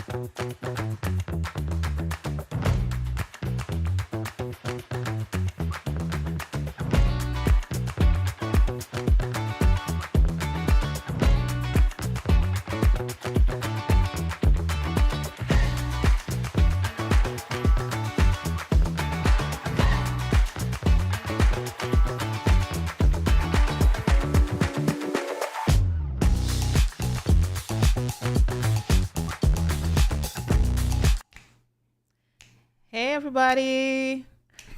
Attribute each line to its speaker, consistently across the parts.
Speaker 1: Hey everybody,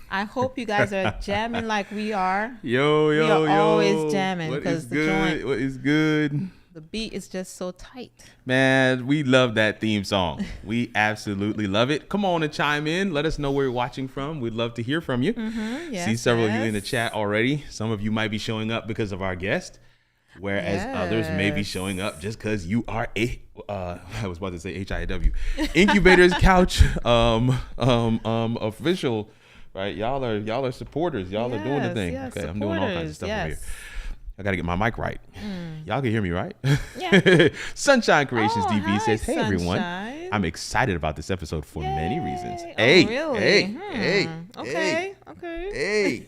Speaker 1: I hope you guys are jamming like we are.
Speaker 2: Yo,
Speaker 1: we are always jamming because
Speaker 2: the joint, what is good?
Speaker 1: The beat is just so tight.
Speaker 2: Man, we love that theme song. We absolutely love it. Come on and chime in. Let us know where you're watching from. We'd love to hear from you.
Speaker 1: Yes,
Speaker 2: see several of you in the chat already. Some of you might be showing up because of our guest, whereas others may be showing up just because you are I was about to say HIW, Incubators Couch official, right? Y'all are supporters. Y'all are doing the thing. Okay, I'm doing all kinds of stuff over here. I got to get my mic right. Y'all can hear me, right?
Speaker 1: Yeah.
Speaker 2: Sunshine Creations DB says, hey,
Speaker 1: Sunshine.
Speaker 2: Everyone. I'm excited about this episode for many reasons.
Speaker 1: Really?
Speaker 2: Hey.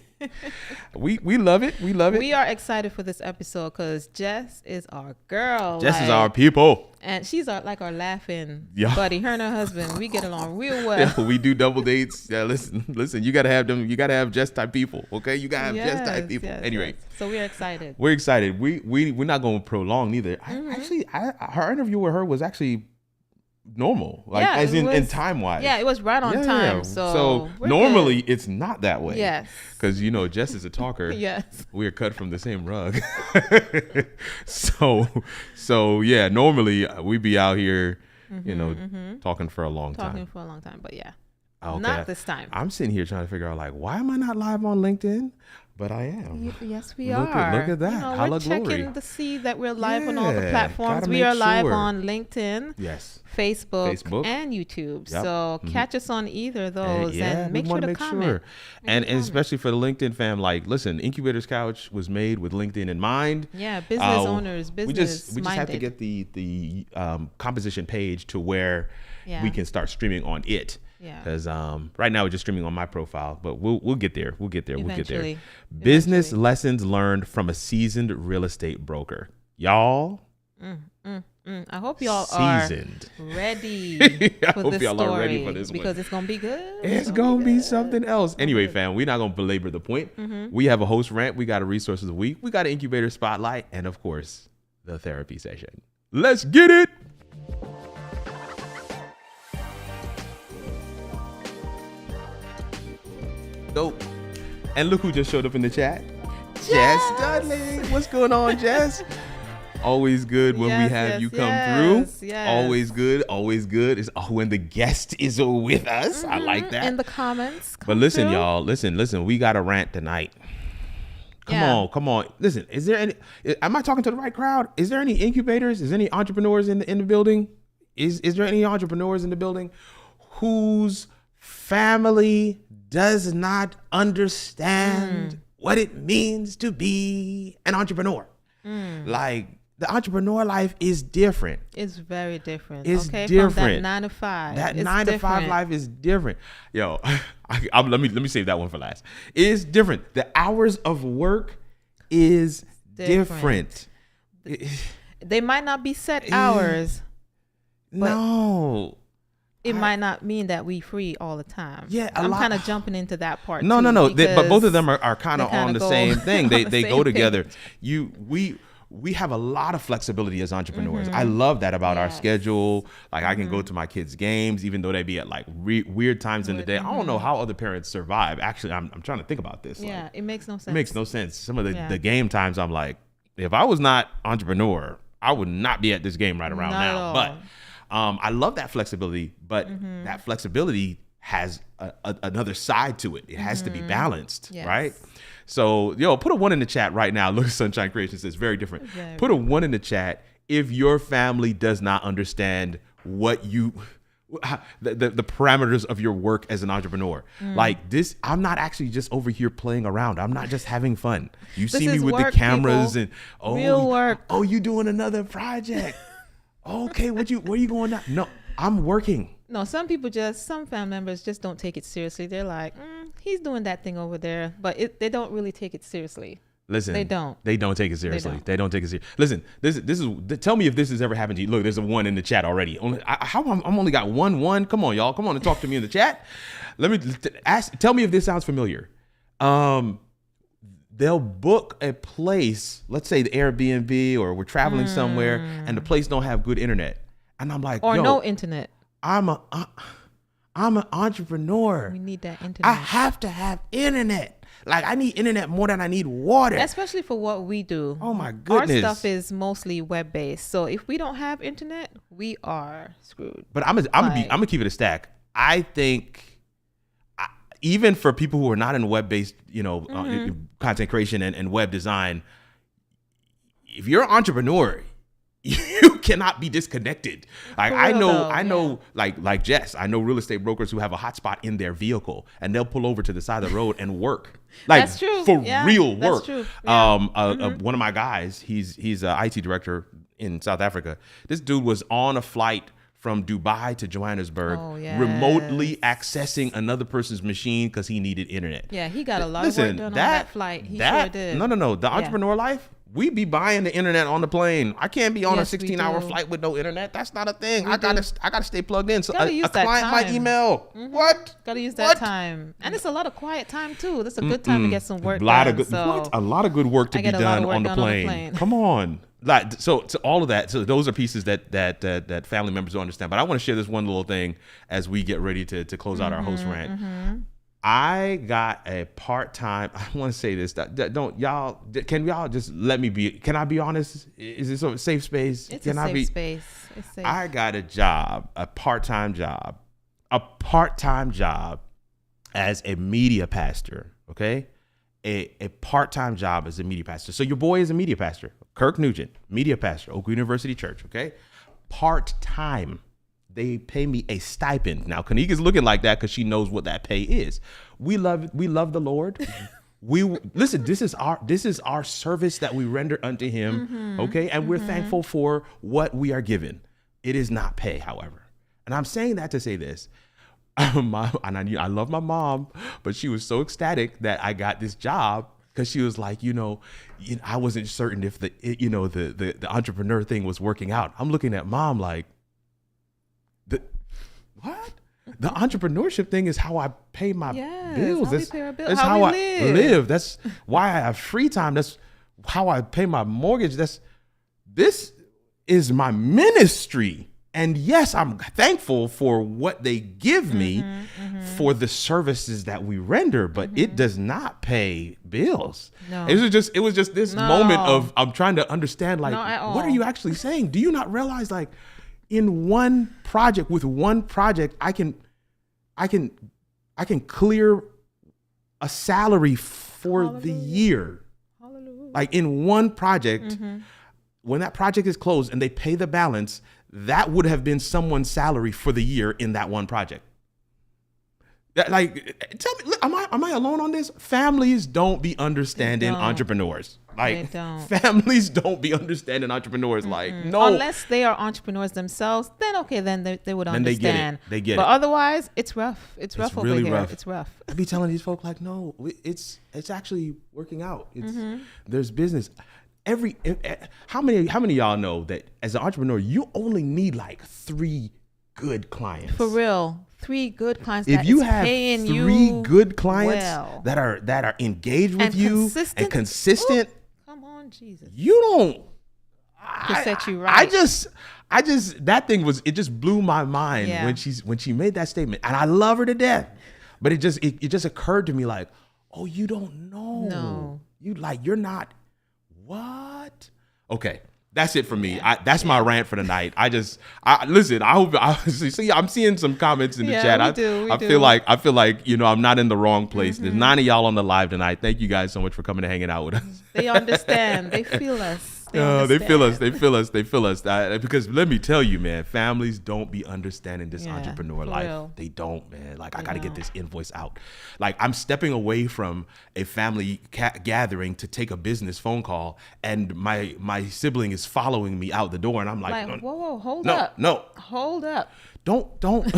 Speaker 2: We love it. We love it.
Speaker 1: We are excited for this episode because Jess is our girl.
Speaker 2: Jess is our people.
Speaker 1: And she's our laughing buddy. Her and her husband, we get along real well.
Speaker 2: Yeah, we do double dates. Yeah, listen. You gotta have them. You gotta have Jess type people. Okay, you gotta have Jess type people. Anyway,
Speaker 1: so we're excited.
Speaker 2: We're excited. We're not going to prolong neither. Her interview with her was actually normal, as in time wise.
Speaker 1: Yeah, it was right on time. So
Speaker 2: normally it's not that way.
Speaker 1: Yes,
Speaker 2: because Jess is a talker.
Speaker 1: Yes,
Speaker 2: we're cut from the same rug. so yeah, normally we be out here, talking for a long time.
Speaker 1: But yeah, not this time.
Speaker 2: I'm sitting here trying to figure out why am I not live on LinkedIn? But I am.
Speaker 1: Yes, we are.
Speaker 2: Look at that.
Speaker 1: We're checking to see that we're live on all the platforms. We are live on LinkedIn, Facebook, and YouTube. Yep. So catch us on either of those and make sure to comment.
Speaker 2: And especially for the LinkedIn fam, listen, Incubators Couch was made with LinkedIn in mind.
Speaker 1: Yeah, business owners, business
Speaker 2: We just have to get the composition page to where we can start streaming on it. Yeah. Because right now we're just streaming on my profile, but we'll get there. We'll get there. Business lessons learned from a seasoned real estate broker. Y'all.
Speaker 1: I hope y'all are ready for this story because it's gonna be good.
Speaker 2: It's gonna be something else. Anyway, fam, we're not gonna belabor the point. We have a host rant. We got a resource of the week. We got an Incubator Spotlight, and of course, the therapy session. Let's get it. Dope. And look who just showed up in the chat. Jess Dudley. What's going on, Jess? Always good when we have you come through. Yes. Always good. It's when the guest is with us. I like that.
Speaker 1: In the comments.
Speaker 2: But listen, y'all. Listen. We got a rant tonight. Come on. Listen, is there any? Am I talking to the right crowd? Is there any incubators? Is there any entrepreneurs in the building? Is there any entrepreneurs in the building whose family does not understand what it means to be an entrepreneur? The entrepreneur life is different.
Speaker 1: It's very different.
Speaker 2: It's different.
Speaker 1: From that 9 to 5.
Speaker 2: That 9 to 5 life is different. Yo, let me save that one for last. It's different. The hours of work is different.
Speaker 1: They might not be set hours.
Speaker 2: No.
Speaker 1: It might not mean that we free all the time. Yeah, I'm kind of jumping into that part.
Speaker 2: No. But both of them are kind of on the same thing. They go together. We have a lot of flexibility as entrepreneurs. I love that about our schedule. I can go to my kids' games, even though they be at weird times in the day. I don't know how other parents survive. Actually, I'm trying to think about this.
Speaker 1: Yeah, it makes no sense.
Speaker 2: It makes no sense. Some of the game times, I'm like, if I was not entrepreneur, I would not be at this game right around now. But I love that flexibility, but that flexibility has another side to it. It has to be balanced, right? So, put a 1 in the chat right now. Look, Sunshine Creations says very different. Put a 1 in the chat if your family does not understand what the parameters of your work as an entrepreneur. Like this, I'm not actually just over here playing around. I'm not just having fun. You see me with the cameras and
Speaker 1: real work.
Speaker 2: Oh, you doing another project? Okay, where you going now? No, I'm working.
Speaker 1: No, some family members just don't take it seriously. They're like, he's doing that thing over there, but they don't really take it seriously.
Speaker 2: Listen,
Speaker 1: they don't take it seriously.
Speaker 2: They don't take it seriously. Listen, this is. Tell me if this has ever happened to you. Look, there's a one in the chat already. I'm only got one. Come on, y'all. Come on and talk to me in the chat. Let me tell me if this sounds familiar. They'll book a place, let's say the Airbnb, or we're traveling somewhere, and the place don't have good internet, and I'm like,
Speaker 1: no internet.
Speaker 2: I'm an entrepreneur.
Speaker 1: We need that internet.
Speaker 2: I have to have internet. Like, I need internet more than I need water.
Speaker 1: Especially for what we do.
Speaker 2: Oh my goodness.
Speaker 1: Our stuff is mostly web-based. So if we don't have internet, we are screwed.
Speaker 2: But I'm gonna keep it a stack. I think even for people who are not in web-based, content creation and web design, if you're an entrepreneur, you cannot be disconnected. Like, I know, like Jess, I know real estate brokers who have a hotspot in their vehicle, and they'll pull over to the side of the road and work. Like,
Speaker 1: that's true.
Speaker 2: For real work.
Speaker 1: That's true. Yeah.
Speaker 2: One of my guys, he's an IT director in South Africa. This dude was on a flight from Dubai to Johannesburg, remotely accessing another person's machine because he needed internet.
Speaker 1: Yeah, he got a lot of work done on that flight. He sure did.
Speaker 2: No. The entrepreneur life, we be buying the internet on the plane. I can't be on a 16-hour flight with no internet. That's not a thing. I gotta stay plugged in. So a client might email. What?
Speaker 1: Gotta use that time. And it's a lot of quiet time too. That's a good time to get some work done.
Speaker 2: A lot of good work to be done on the plane. Come on. Like, so all of that. So those are pieces that family members don't understand. But I want to share this one little thing as we get ready to close out our host rant. I got a part-time. I want to say this. Can y'all just let me be? Can I be honest? Is this a safe space?
Speaker 1: It's a safe space. It's safe.
Speaker 2: I got a part-time job as a media pastor. Okay, a part-time job as a media pastor. So your boy is a media pastor. Kirk Nugent, media pastor, Oak University Church. Okay, part-time. They pay me a stipend. Now, Kanique is looking like that because she knows what that pay is. We love the Lord. Listen. This is our service that we render unto Him. Okay, and we're thankful for what we are given. It is not pay, however. And I'm saying that to say this. I love my mom, but she was so ecstatic that I got this job because she was like, I wasn't certain if the entrepreneur thing was working out. I'm looking at mom like, what? The entrepreneurship thing is how I pay my bills. That's how I live. That's why I have free time. That's how I pay my mortgage. This is my ministry. And yes, I'm thankful for what they give me for the services that we render, but it does not pay bills. No. It was just this moment of I'm trying to understand, like, what are you actually saying? Do you not realize, like, in one project, I can clear a salary for the year. Hallelujah. Like, in one project, when that project is closed and they pay the balance, that would have been someone's salary for the year in that one project. Like, tell me, am I alone on this? Families don't be understanding entrepreneurs. Like, families don't be understanding entrepreneurs. Like, no.
Speaker 1: Unless they are entrepreneurs themselves, then okay, then they would understand.
Speaker 2: They get it.
Speaker 1: But otherwise, it's rough. It's rough over
Speaker 2: really
Speaker 1: here.
Speaker 2: Rough.
Speaker 1: It's rough.
Speaker 2: I be telling these folk, like, no, it's actually working out. There's business. How many of y'all know that as an entrepreneur, you only need like 3 good clients?
Speaker 1: For real. 3 good clients.
Speaker 2: If you have 3 good clients that are engaged with you and consistent,
Speaker 1: come on, Jesus.
Speaker 2: You don't.
Speaker 1: To set you right.
Speaker 2: I just that thing was, it just blew my mind when she made that statement, and I love her to death. But it just occurred to me, like, oh, you don't know.
Speaker 1: No.
Speaker 2: You're not. What? Okay. That's it for me. That's my rant for the night. Listen. I hope. See, I'm seeing some comments in the chat. I feel like I'm not in the wrong place. There's 9 of y'all on the live tonight. Thank you guys so much for coming and hanging out with us.
Speaker 1: They understand. They feel us.
Speaker 2: They feel us. Because let me tell you, man, families don't be understanding this entrepreneur life. Real. They don't, man. Like, I got to get this invoice out. Like, I'm stepping away from a family gathering to take a business phone call, and my sibling is following me out the door, and I'm like,
Speaker 1: whoa, hold up.
Speaker 2: No.
Speaker 1: Hold up.
Speaker 2: Don't.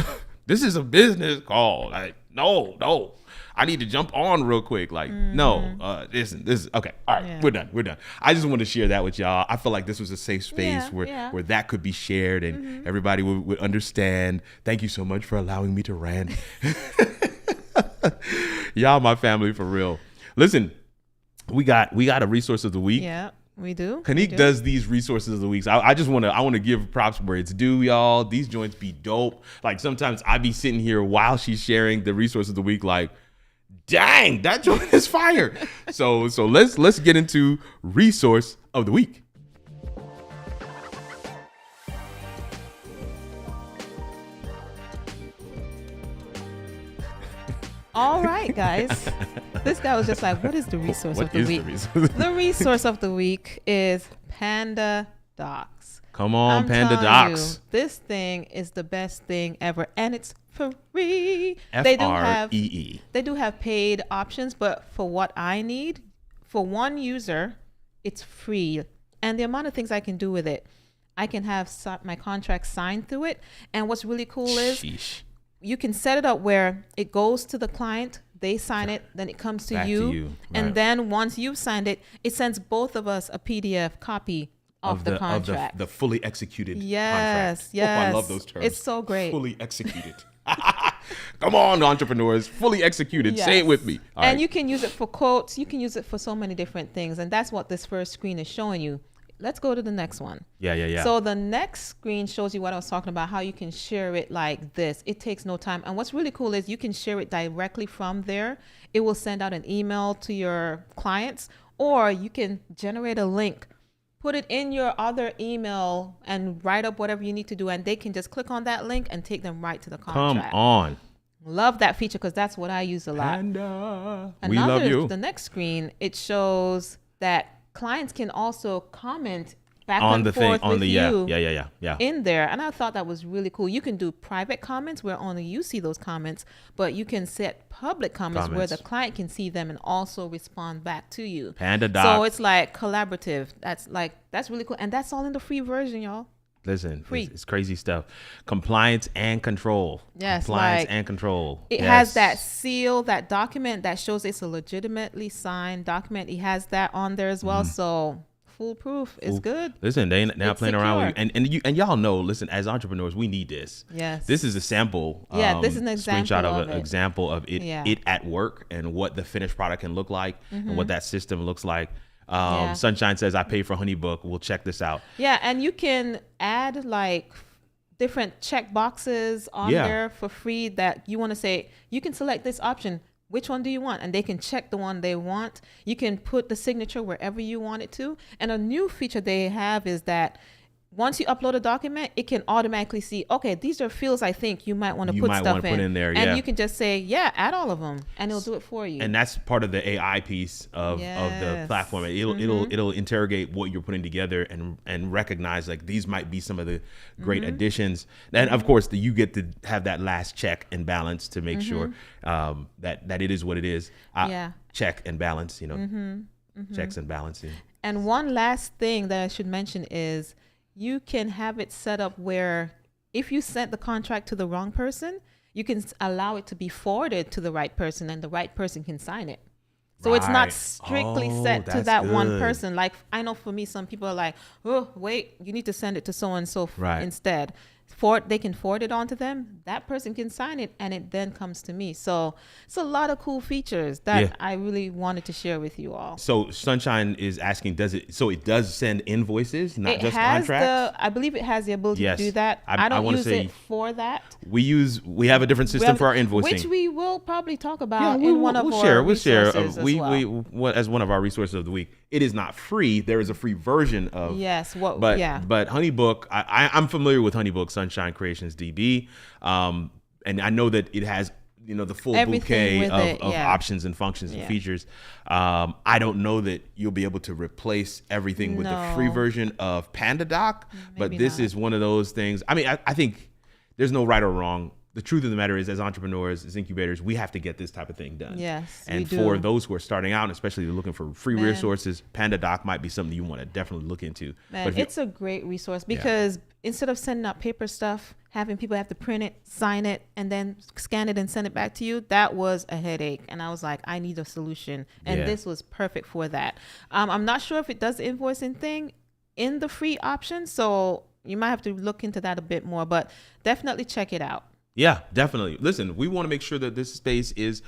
Speaker 2: This is a business call. Like, no. I need to jump on real quick. Like, no, this is okay. All right, we're done. I just want to share that with y'all. I feel like this was a safe space where that could be shared and everybody would understand. Thank you so much for allowing me to rant. Y'all, my family, for real. Listen, we got a resource of the week.
Speaker 1: Yeah. We do.
Speaker 2: Kanique does these resources of the week. So I want to give props where it's due, y'all. These joints be dope. Like, sometimes I be sitting here while she's sharing the resource of the week, like, dang, that joint is fire. So let's get into resource of the week.
Speaker 1: All right, guys. This guy was just like, what is the resource of the week? The resource of the week is PandaDocs.
Speaker 2: Come on, PandaDocs.
Speaker 1: This thing is the best thing ever, and it's free.
Speaker 2: Free.
Speaker 1: They do have paid options, but for what I need, for one user, it's free. And the amount of things I can do with it, I can have my contract signed through it. And what's really cool is you can set it up where it goes to the client, they sign it, then it comes to you. Right. And then once you've signed it, it sends both of us a PDF copy of the contract.
Speaker 2: Of the fully executed contract.
Speaker 1: Yes.
Speaker 2: Oh, I love those terms.
Speaker 1: It's so great.
Speaker 2: Fully executed. Come on, entrepreneurs. Fully executed. Yes. Say it with me.
Speaker 1: All right. You can use it for quotes. You can use it for so many different things. And that's what this first screen is showing you. Let's go to the next one.
Speaker 2: Yeah.
Speaker 1: So the next screen shows you what I was talking about, how you can share it like this. It takes no time. And what's really cool is you can share it directly from there. It will send out an email to your clients, or you can generate a link, put it in your other email and write up whatever you need to do. And they can just click on that link and take them right to the contract.
Speaker 2: Come on.
Speaker 1: Love that feature because that's what I use a lot.
Speaker 2: We love you.
Speaker 1: The next screen, it shows that clients can also comment back
Speaker 2: on
Speaker 1: and
Speaker 2: the
Speaker 1: forth
Speaker 2: thing on
Speaker 1: with
Speaker 2: the
Speaker 1: you in there. And I thought that was really cool. You can do private comments where only you see those comments, but you can set public comments where the client can see them and also respond back to you.
Speaker 2: PandaDoc.
Speaker 1: So it's like collaborative. That's really cool. And that's all in the free version, y'all.
Speaker 2: Listen, it's crazy stuff. Compliance and control.
Speaker 1: Yes,
Speaker 2: compliance and control.
Speaker 1: It has that seal, that document that shows it's a legitimately signed document. It has that on there as well. So foolproof. It's good.
Speaker 2: Listen, they're not playing around with you. And y'all know, listen, as entrepreneurs, we need this.
Speaker 1: Yes.
Speaker 2: This is a sample.
Speaker 1: This is an example
Speaker 2: screenshot of an example of it at work and what the finished product can look like and what that system looks like. Sunshine says, I pay for HoneyBook. We'll check this out.
Speaker 1: Yeah, and you can add like different check boxes on there for free that you want to say, you can select this option. Which one do you want? And they can check the one they want. You can put the signature wherever you want it to. And a new feature they have is that once you upload a document, it can automatically see, okay, these are fields I think you might want to put stuff in
Speaker 2: there.
Speaker 1: And you can just say, add all of them, and it'll do it for you.
Speaker 2: And that's part of the AI piece of the platform. It'll interrogate what you're putting together and recognize like these might be some of the great additions. And of course, you get to have that last check and balance to make sure that it is what it is. Check and balance, checks and balancing.
Speaker 1: And one last thing that I should mention is, you can have it set up where if you sent the contract to the wrong person, you can allow it to be forwarded to the right person and the right person can sign it. So it's not strictly set to that one person. Like I know for me, some people are like, oh, wait, you need to send it to so-and-so instead. They can forward it on to them. That person can sign it and it then comes to me. So it's a lot of cool features that I really wanted to share with you all.
Speaker 2: So Sunshine is asking, it does send invoices, not just contracts?
Speaker 1: I believe it has the ability to do that. I don't use it for that.
Speaker 2: We have a different system for our invoicing.
Speaker 1: Which we will probably talk about in one of our resources as well.
Speaker 2: As one of our resources of the week. It is not free. There is a free version of but HoneyBook, I'm familiar with HoneyBook, Sunshine Creations DB, and I know that it has the full
Speaker 1: Everything
Speaker 2: bouquet
Speaker 1: with
Speaker 2: of
Speaker 1: it,
Speaker 2: options and functions and features. I don't know that you'll be able to replace everything with the free version of PandaDoc, but this is one of those things. I mean, I think there's no right or wrong. The truth of the matter is, as entrepreneurs, as incubators, we have to get this type of thing done.
Speaker 1: Yes,
Speaker 2: and for those who are starting out, and especially looking for free resources, PandaDoc might be something you want to definitely look into.
Speaker 1: Man, it's a great resource because instead of sending out paper stuff, having people have to print it, sign it, and then scan it and send it back to you, that was a headache. And I was like, I need a solution. And this was perfect for that. I'm not sure if it does the invoicing thing in the free option, so you might have to look into that a bit more, but definitely check it out.
Speaker 2: Yeah, definitely. Listen, we want to make sure that this space is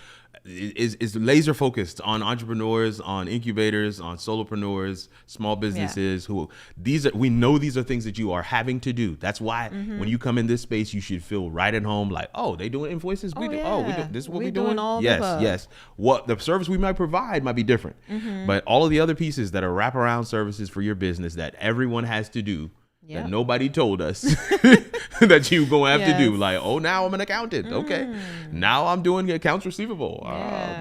Speaker 2: laser focused on entrepreneurs, on incubators, on solopreneurs, small businesses we know these are things that you are having to do. That's why when you come in this space, you should feel right at home. Like, oh, they doing invoices. We do. This is what we're doing. Yes. What the service we might provide might be different, but all of the other pieces that are wraparound services for your business that everyone has to do. That nobody told us that you gonna have to do. Like, oh, now I'm an accountant. Okay, now I'm doing accounts receivable,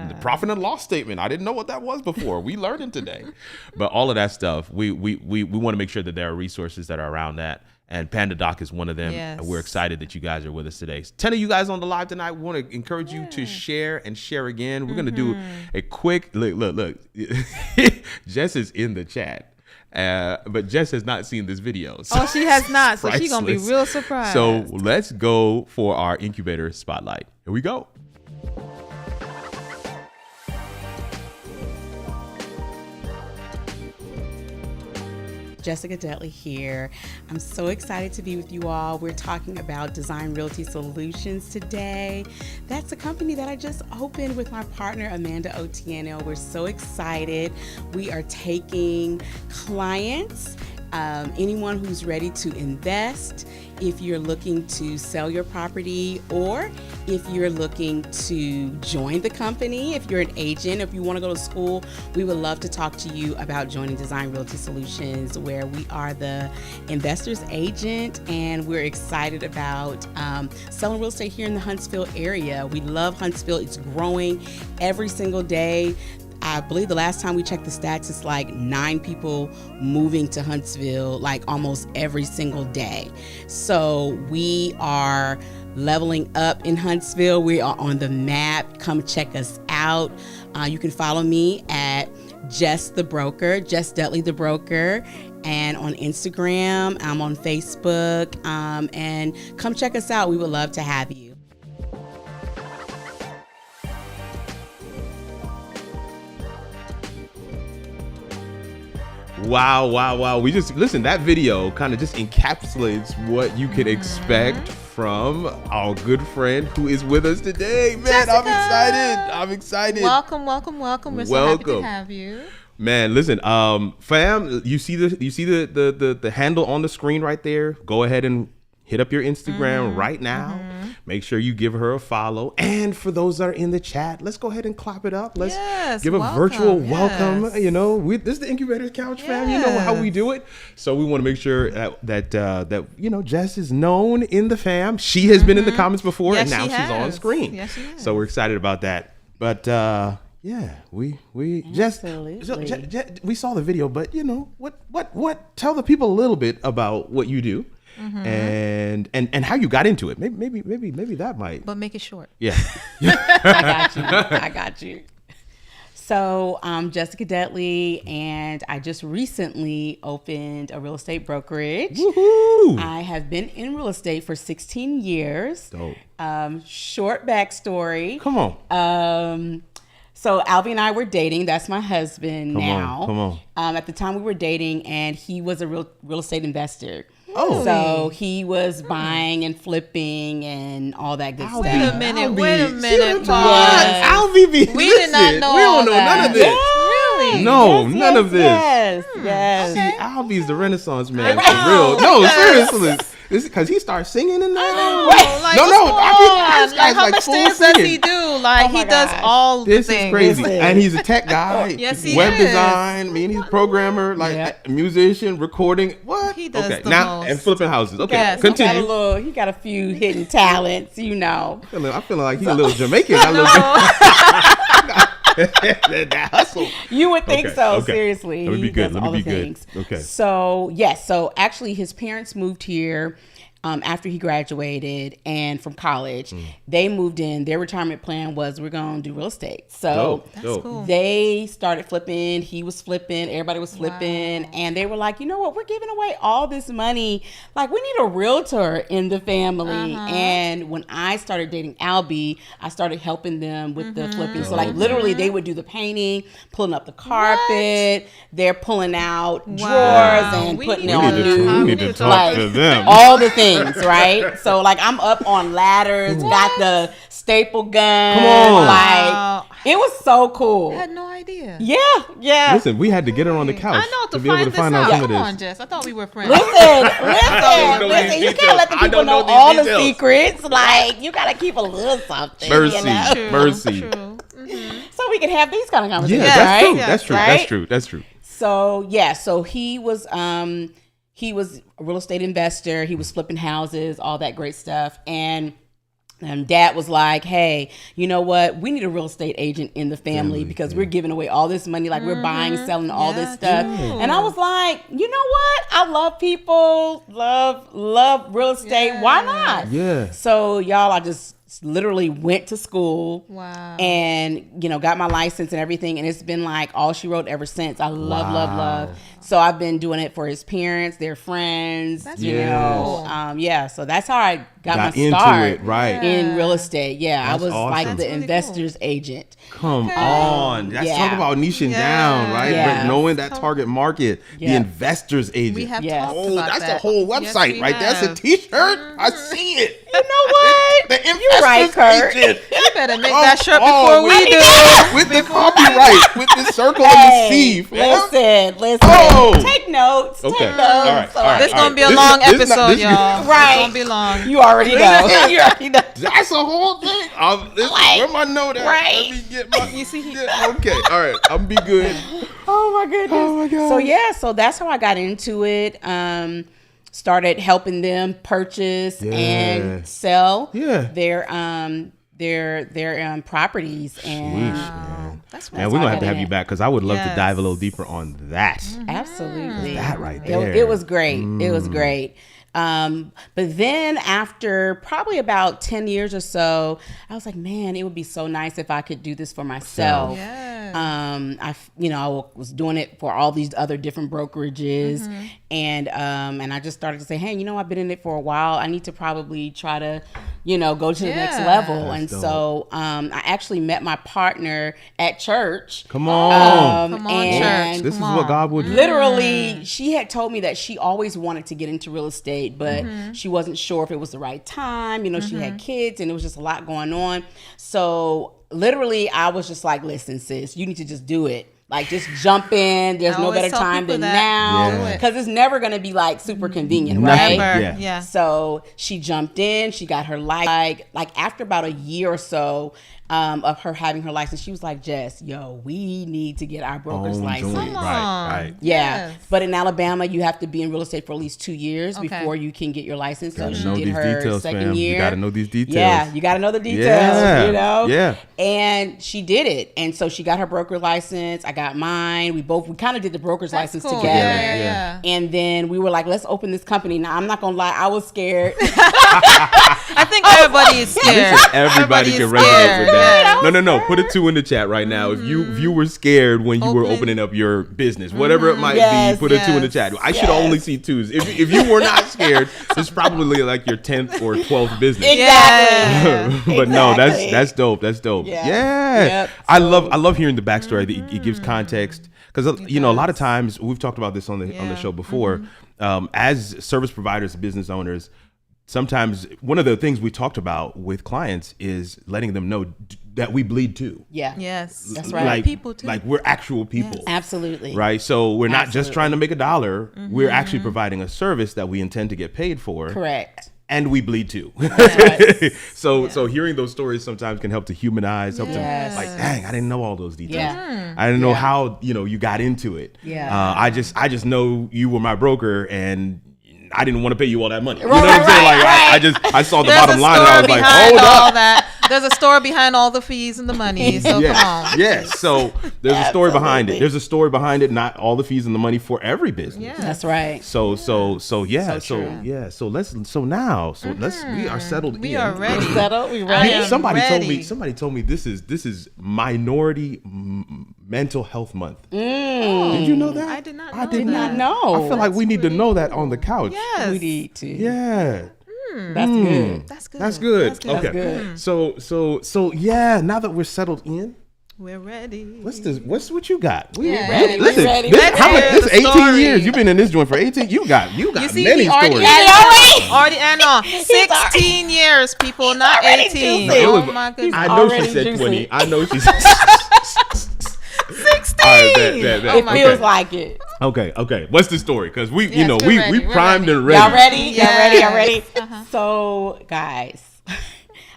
Speaker 2: the profit and loss statement. I didn't know what that was before. We learned it today. But all of that stuff, we want to make sure that there are resources that are around that. And PandaDoc is one of them.
Speaker 1: Yes.
Speaker 2: And we're excited that you guys are with us today. 10 of you guys on the live tonight. We want to encourage you to share and share again. We're gonna do a quick look. Jess is in the chat. But Jess has not seen this video.
Speaker 1: So she has not. So she's going to be real surprised.
Speaker 2: So let's go for our Incubator Spotlight. Here we go.
Speaker 3: Jessica Dudley here. I'm so excited to be with you all. We're talking about Design Realty Solutions today. That's a company that I just opened with my partner, Amanda Otieno. We're so excited. We are taking clients, anyone who's ready to invest, if you're looking to sell your property, or if you're looking to join the company, if you're an agent, if you want to go to school, we would love to talk to you about joining Design Realty Solutions, where we are the investor's agent, and we're excited about selling real estate here in the Huntsville area. We love Huntsville. It's growing every single day. I believe the last time we checked the stats, it's like 9 people moving to Huntsville, like almost every single day. So we are leveling up in Huntsville. We are on the map. Come check us out. You can follow me at Jess the Broker, Jess Dudley the Broker, and on Instagram. I'm on Facebook, and come check us out. We would love to have you.
Speaker 2: Wow. We just listen, that video kind of just encapsulates what you can expect from our good friend who is with us today. Man,
Speaker 1: Jessica!
Speaker 2: I'm excited.
Speaker 1: Welcome. We're so happy to have you.
Speaker 2: Man, listen, fam, you see the handle on the screen right there? Go ahead and hit up your Instagram right now. Make sure you give her a follow. And for those that are in the chat, let's go ahead and clap it up. Let's give a virtual welcome. You know, this is the Incubators Couch, fam. You know how we do it. So we want to make sure that you know, Jess is known in the fam. She has been in the comments before, and now she's on screen.
Speaker 1: Yes, she has.
Speaker 2: So we're excited about that. But yeah, we just we saw the video, but you know what? Tell the people a little bit about what you do. And how you got into it. Maybe that might.
Speaker 1: But make it short.
Speaker 2: Yeah.
Speaker 3: I got you. So I'm Jessica Dudley, and I just recently opened a real estate brokerage.
Speaker 2: Woohoo!
Speaker 3: I have been in real estate for 16 years.
Speaker 2: Dope.
Speaker 3: Short backstory.
Speaker 2: Come on.
Speaker 3: So Albie and I were dating. That's my husband now.
Speaker 2: Come on.
Speaker 3: At the time we were dating, and he was a real estate investor.
Speaker 2: Oh.
Speaker 3: So he was buying and flipping and all that good stuff.
Speaker 1: Wait a minute.
Speaker 2: Albie be
Speaker 1: We did not know
Speaker 2: We don't know
Speaker 1: that.
Speaker 2: none of this.
Speaker 1: Really?
Speaker 2: No, none of this.
Speaker 3: Yes.
Speaker 2: See, Albie's the Renaissance man for real. No, seriously. This is because he starts singing in there.
Speaker 1: Like,
Speaker 2: No,
Speaker 1: this
Speaker 2: guy's
Speaker 1: how
Speaker 2: like
Speaker 1: much
Speaker 2: full
Speaker 1: things does
Speaker 2: singing.
Speaker 1: he do? Like,
Speaker 3: Oh my
Speaker 1: he does
Speaker 3: gosh.
Speaker 1: all
Speaker 2: This
Speaker 1: the
Speaker 2: is
Speaker 1: things.
Speaker 2: crazy,
Speaker 3: Listen.
Speaker 2: and he's a tech guy.
Speaker 1: Yes, he
Speaker 2: web
Speaker 1: is.
Speaker 2: design. I mean, he's a programmer, like
Speaker 3: Yep.
Speaker 2: a musician, recording. What?
Speaker 1: He does
Speaker 2: okay,
Speaker 1: the
Speaker 2: now
Speaker 1: most.
Speaker 2: and flipping houses. Okay,
Speaker 1: Yes.
Speaker 2: continue.
Speaker 3: He got a few hidden talents,
Speaker 2: I'm feeling like he's a little Jamaican. A little that hustle.
Speaker 3: You would think
Speaker 2: Okay,
Speaker 3: so.
Speaker 2: okay.
Speaker 3: Seriously,
Speaker 2: Let me be
Speaker 3: he
Speaker 2: good.
Speaker 3: does
Speaker 2: Let me
Speaker 3: all
Speaker 2: be
Speaker 3: the
Speaker 2: good.
Speaker 3: things.
Speaker 2: Okay.
Speaker 3: So yes, so actually, his parents moved here after he graduated and from college. They moved in. Their retirement plan was we're going to do real estate. So
Speaker 2: Dope.
Speaker 1: cool.
Speaker 3: they started flipping. He was flipping. Everybody was flipping, and they were like, you know what? We're giving away all this money. Like, we need a realtor in the family. And when I started dating Albie, I started helping them with the flipping. So like literally, they would do the painting, pulling up the carpet. They're pulling out drawers and
Speaker 1: We
Speaker 3: putting
Speaker 1: need
Speaker 3: it on
Speaker 1: to-
Speaker 3: new.
Speaker 2: we need to talk
Speaker 3: like,
Speaker 2: to them.
Speaker 3: all the things, right? So like I'm up on ladders, got the staple gun.
Speaker 2: Come on.
Speaker 3: Like it was so cool.
Speaker 1: I had no idea.
Speaker 3: Yeah.
Speaker 2: Listen, we had to get her on the couch
Speaker 1: I know, to
Speaker 2: be able
Speaker 1: find
Speaker 2: to
Speaker 1: this
Speaker 2: find
Speaker 1: out.
Speaker 2: out some of
Speaker 1: Come on,
Speaker 2: this.
Speaker 1: Jess. I thought we were friends.
Speaker 3: Listen.
Speaker 2: know these
Speaker 3: You can't let the
Speaker 2: details. I
Speaker 3: people
Speaker 2: don't know
Speaker 3: know
Speaker 2: these
Speaker 3: all the
Speaker 2: details.
Speaker 3: secrets. Like you gotta keep a little something.
Speaker 2: Mercy.
Speaker 3: You know?
Speaker 1: True,
Speaker 2: Mercy.
Speaker 1: True.
Speaker 3: So we can have these kind of
Speaker 2: Yeah,
Speaker 3: conversations,
Speaker 2: that's
Speaker 3: right?
Speaker 2: true.
Speaker 1: Yeah.
Speaker 2: That's true.
Speaker 3: Right?
Speaker 2: That's true. That's true.
Speaker 3: So yeah, so he was a real estate investor. He was flipping houses, all that great stuff. And Dad was like, hey, you know what? We need a real estate agent in the family because we're giving away all this money. Like we're buying, selling all this
Speaker 1: Yeah,
Speaker 3: stuff.
Speaker 1: true.
Speaker 3: And I was like, you know what? I love people, love real estate. Why not?
Speaker 2: Yeah.
Speaker 3: So y'all, I just literally went to school.
Speaker 1: Wow.
Speaker 3: And, got my license and everything. And it's been like all she wrote ever since. I love,
Speaker 2: Wow.
Speaker 3: love. So I've been doing it for his parents, their friends,
Speaker 1: That's
Speaker 3: you
Speaker 2: really
Speaker 3: know.
Speaker 1: cool.
Speaker 3: So that's how I got my
Speaker 2: into
Speaker 3: start
Speaker 2: it, right?
Speaker 3: in real estate. Yeah,
Speaker 2: That's
Speaker 3: I was
Speaker 2: awesome.
Speaker 3: like
Speaker 2: That's
Speaker 3: the
Speaker 1: really
Speaker 3: investor's agent.
Speaker 2: Come on. That's
Speaker 3: Yeah.
Speaker 2: talk about niching down, right?
Speaker 3: Yeah.
Speaker 2: But knowing that target market, the
Speaker 3: Yeah.
Speaker 2: investor's agent.
Speaker 1: We have
Speaker 3: Yes.
Speaker 1: talked
Speaker 2: Oh,
Speaker 1: about
Speaker 2: that's
Speaker 1: that.
Speaker 2: a whole
Speaker 1: Yes,
Speaker 2: website
Speaker 1: we
Speaker 2: right there. That's a
Speaker 1: have.
Speaker 2: t-shirt. I see it.
Speaker 3: You know what?
Speaker 2: The
Speaker 3: You're right, Kirk.
Speaker 2: agent.
Speaker 1: You better make
Speaker 2: Come
Speaker 1: that shirt
Speaker 2: on,
Speaker 1: before we do.
Speaker 2: With the copyright, with the circle and the C. fam.
Speaker 3: Listen.
Speaker 2: Oh.
Speaker 3: Take notes.
Speaker 2: Okay.
Speaker 3: Take notes.
Speaker 2: All right. All right.
Speaker 1: This gonna be a
Speaker 2: This-
Speaker 1: long
Speaker 2: this not-
Speaker 1: episode,
Speaker 2: this-
Speaker 1: y'all.
Speaker 3: Right.
Speaker 1: It's gonna be long.
Speaker 3: You already know. You already know.
Speaker 2: That's a whole thing. Where my note at?
Speaker 3: Right.
Speaker 2: Let me get my.
Speaker 1: You see,
Speaker 2: Okay. All right. I'm be good.
Speaker 3: Oh my goodness.
Speaker 2: Oh my God.
Speaker 3: So yeah, so that's how I got into it. Started helping them purchase
Speaker 2: Yeah.
Speaker 3: and sell
Speaker 2: Yeah.
Speaker 3: their properties and
Speaker 2: Man.
Speaker 1: That's
Speaker 2: Man, we're gonna have to have
Speaker 3: it.
Speaker 2: you back because I would love to
Speaker 1: Yes.
Speaker 2: dive a little deeper on that.
Speaker 3: absolutely
Speaker 2: That right
Speaker 3: It-
Speaker 2: there.
Speaker 3: It was great. It was great. But then after probably about 10 years or so, I was like, man, it would be so nice if I could do this for myself.
Speaker 1: Yes.
Speaker 3: I was doing it for all these other different brokerages, and I just started to say, hey, I've been in it for a while. I need to probably try to, go to the next
Speaker 1: Yeah.
Speaker 3: level.
Speaker 2: That's
Speaker 3: And
Speaker 2: dope.
Speaker 3: so I actually met my partner at church.
Speaker 2: Come on.
Speaker 1: Come on,
Speaker 3: and
Speaker 1: church.
Speaker 2: This is
Speaker 1: Come
Speaker 2: what
Speaker 1: on.
Speaker 2: God would do.
Speaker 3: Literally, she had told me that she always wanted to get into real estate, but she wasn't sure if it was the right time. She had kids and it was just a lot going on. So literally, I was just like, listen, sis, you need to just do it. Like, just jump in. There's
Speaker 1: I
Speaker 3: no
Speaker 1: always
Speaker 3: better
Speaker 1: tell
Speaker 3: time
Speaker 1: people
Speaker 3: than
Speaker 1: that.
Speaker 3: now.
Speaker 2: Yeah.
Speaker 3: Because it's never going to be like super convenient,
Speaker 2: Nothing.
Speaker 3: right?
Speaker 1: Never.
Speaker 2: Yeah.
Speaker 1: Yeah.
Speaker 3: So she jumped in. She got her license. Like after about a year or so of her having her license, she was like, Jess, we need to get our broker's
Speaker 2: Own
Speaker 3: license.
Speaker 2: joint. Right.
Speaker 3: Yeah,
Speaker 1: Yes.
Speaker 3: but in Alabama, you have to be in real estate for at least 2 years
Speaker 1: Okay.
Speaker 3: before you can get your license. So
Speaker 2: Gotta
Speaker 3: she
Speaker 2: know
Speaker 3: did
Speaker 2: these
Speaker 3: her
Speaker 2: details,
Speaker 3: second
Speaker 2: fam.
Speaker 3: year.
Speaker 2: You gotta know these details.
Speaker 3: Yeah, you got to know the details.
Speaker 2: Yeah. Yeah.
Speaker 3: And she did it, and so she got her broker license. I got mine. We kind of did the broker's
Speaker 1: That's
Speaker 3: license
Speaker 1: cool.
Speaker 3: together.
Speaker 1: Yeah.
Speaker 3: And then we were like, let's open this company. Now, I'm not gonna lie, I was scared.
Speaker 1: I think everybody is scared.
Speaker 2: Everybody
Speaker 1: is
Speaker 2: can resonate
Speaker 1: scared.
Speaker 2: with that.
Speaker 3: Yeah.
Speaker 2: No. Put a 2 in the chat right now. If you were scared when you were opening up your business, whatever it might
Speaker 3: Yes,
Speaker 2: be, put a 2 in the
Speaker 1: yes,
Speaker 2: chat. I should only see 2s. If you were not scared, it's probably like your 10th or 12th business.
Speaker 3: Exactly.
Speaker 2: But no,
Speaker 3: Exactly.
Speaker 2: that's dope. That's dope.
Speaker 3: Yeah.
Speaker 2: Yeah.
Speaker 3: Yep.
Speaker 2: I love hearing the backstory. That it gives context because a lot of times we've talked about this on the show before. As service providers, business owners, sometimes one of the things we talked about with clients is letting them know, that we bleed too.
Speaker 3: Yeah.
Speaker 1: Yes.
Speaker 3: That's right.
Speaker 2: Like
Speaker 1: People too.
Speaker 2: Like we're actual people.
Speaker 1: Yes.
Speaker 3: Absolutely.
Speaker 2: Right. So we're not just
Speaker 3: Absolutely.
Speaker 2: trying to make a dollar. We're actually providing a service that we intend to get paid for.
Speaker 3: Correct.
Speaker 2: And we bleed too.
Speaker 3: Right.
Speaker 2: So hearing those stories sometimes can help to humanize, help
Speaker 3: Yes.
Speaker 2: to like, dang, I didn't know all those details.
Speaker 3: Yeah.
Speaker 2: I didn't know how, you got into it.
Speaker 3: Yeah.
Speaker 2: I just know you were my broker and I didn't want to pay you all that money. You know
Speaker 3: Right,
Speaker 2: what I'm saying?
Speaker 3: right,
Speaker 2: Like I saw the
Speaker 1: There's
Speaker 2: bottom
Speaker 1: a
Speaker 2: line and I
Speaker 1: story
Speaker 2: was like,
Speaker 1: behind
Speaker 2: hold
Speaker 1: all
Speaker 2: up.
Speaker 1: that. There's a story behind all the fees and the money. So
Speaker 2: Yes.
Speaker 1: come on.
Speaker 2: Yes. So there's a story behind it.
Speaker 3: Absolutely.
Speaker 2: There's a story behind it, not all the fees and the money for every business.
Speaker 1: Yeah.
Speaker 3: That's right.
Speaker 2: So now we are settled in.
Speaker 1: We are ready.
Speaker 3: Settled. We
Speaker 1: I
Speaker 3: ready?
Speaker 1: am
Speaker 2: Somebody told me this is minority mental health month. Did you know that?
Speaker 1: I did not know
Speaker 2: I did
Speaker 1: that.
Speaker 2: not
Speaker 3: know.
Speaker 2: I feel like we need to know that on the couch.
Speaker 1: Yes.
Speaker 3: We need to.
Speaker 2: Yeah.
Speaker 3: That's good.
Speaker 1: That's good.
Speaker 2: That's good.
Speaker 1: That's good.
Speaker 2: Okay.
Speaker 3: That's good.
Speaker 2: So yeah, now that we're settled in,
Speaker 1: We're ready.
Speaker 2: what you got?
Speaker 3: Yeah. Ready, we
Speaker 2: Listen,
Speaker 3: ready,
Speaker 2: this,
Speaker 3: we
Speaker 2: how
Speaker 1: ready.
Speaker 2: much, this is
Speaker 1: The
Speaker 2: 18
Speaker 1: story.
Speaker 2: years. You've been in this joint for 18. You got
Speaker 1: You see,
Speaker 2: many
Speaker 1: he already
Speaker 2: stories.
Speaker 1: already and on 16 years, people, not
Speaker 3: already
Speaker 1: 18.
Speaker 3: juicy.
Speaker 1: Oh my goodness.
Speaker 2: I know she
Speaker 3: already
Speaker 2: said
Speaker 3: juicy.
Speaker 2: 20. I know she said
Speaker 1: 16.
Speaker 2: All right, bet.
Speaker 1: Oh
Speaker 3: It
Speaker 1: my
Speaker 3: feels
Speaker 1: God.
Speaker 3: like it.
Speaker 2: Okay. What's the story? Because we,
Speaker 1: Yes, we're
Speaker 2: we
Speaker 1: ready, we're
Speaker 2: primed
Speaker 1: ready.
Speaker 2: and ready.
Speaker 3: Y'all ready?
Speaker 1: Yes.
Speaker 3: Y'all ready? So, guys,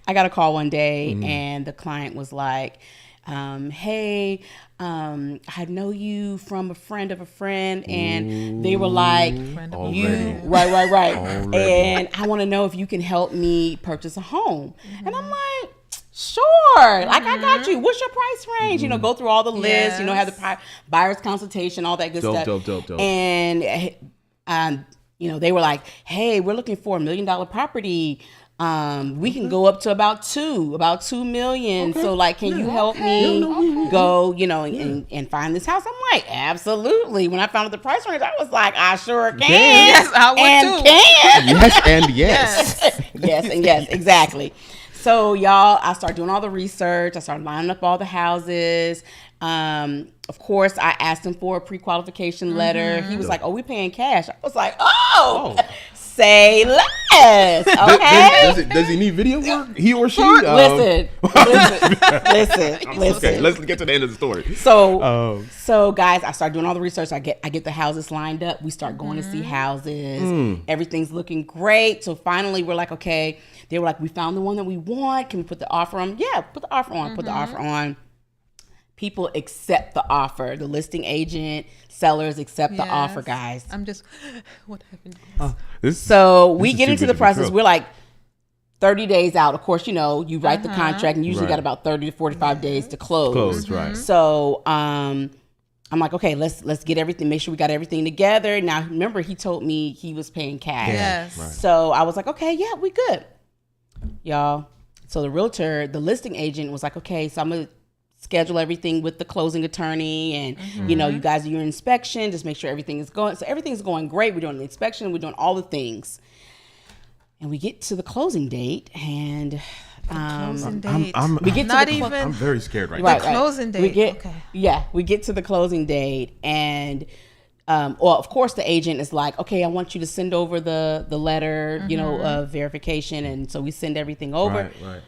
Speaker 3: I got a call one day and the client was like, hey, I know you from a friend of a friend, and they were like,
Speaker 1: Friend of a
Speaker 3: you,
Speaker 1: friend.
Speaker 3: right,
Speaker 2: Already.
Speaker 3: and I want to know if you can help me purchase a home. And I'm like, sure, like I got you. What's your price range? Go through all the lists,
Speaker 1: Yes.
Speaker 3: have the buyer's consultation, all that good
Speaker 2: Dope,
Speaker 3: stuff.
Speaker 2: dope.
Speaker 3: And they were like, hey, we're looking for $1 million property. We can go up to about 2 million. So like, can you help me go, and find this house? I'm like, absolutely. When I found out the price range, I was like, I sure can.
Speaker 1: Yes, I would
Speaker 3: and
Speaker 1: too.
Speaker 3: can.
Speaker 2: Yes and yes.
Speaker 3: Yes, and yes, exactly. So y'all, I started doing all the research. I started lining up all the houses. Of course, I asked him for a pre-qualification letter. He was like, "Oh, we paying cash." I was like, "Oh, say less." Okay.
Speaker 2: Does he need video work? He or she?
Speaker 3: Listen.
Speaker 2: Okay, let's get to the end of the story.
Speaker 3: So guys, I start doing all the research. I get the houses lined up. We start going to see houses. Everything's looking great. So finally, we're like, okay. They were like, we found the one that we want. Can we put the offer on? Yeah, put the offer on. Put the offer on. People accept the offer. The listing agent, sellers accept the offer, guys.
Speaker 1: I'm just, what happened?
Speaker 3: So we
Speaker 2: is
Speaker 3: get
Speaker 2: too
Speaker 3: into
Speaker 2: good
Speaker 3: the
Speaker 2: to be
Speaker 3: process.
Speaker 2: true.
Speaker 3: We're like 30 days out. Of course, you write the contract and usually
Speaker 2: Right.
Speaker 3: got about 30 to 45 days to close.
Speaker 2: Close, right.
Speaker 3: So I'm like, okay, let's get everything, make sure we got everything together. Now, remember, he told me he was paying cash.
Speaker 1: Yes.
Speaker 2: Right.
Speaker 3: So I was like, okay, yeah, we good. Y'all. So the listing agent was like, okay, so I'm going to schedule everything with the closing attorney and, you guys do your inspection, just make sure everything is going. So everything's going great. We're doing the inspection. We're doing all the things. And we get to the closing date and
Speaker 1: Closing date.
Speaker 3: we get to
Speaker 1: Not
Speaker 3: the
Speaker 1: even
Speaker 2: I'm very scared right
Speaker 3: Right,
Speaker 2: now.
Speaker 1: closing date.
Speaker 3: We get,
Speaker 1: Okay.
Speaker 3: Yeah, we get to the closing date and of course the agent is like, okay, I want you to send over the letter, of verification. And so we send everything over.
Speaker 2: Right.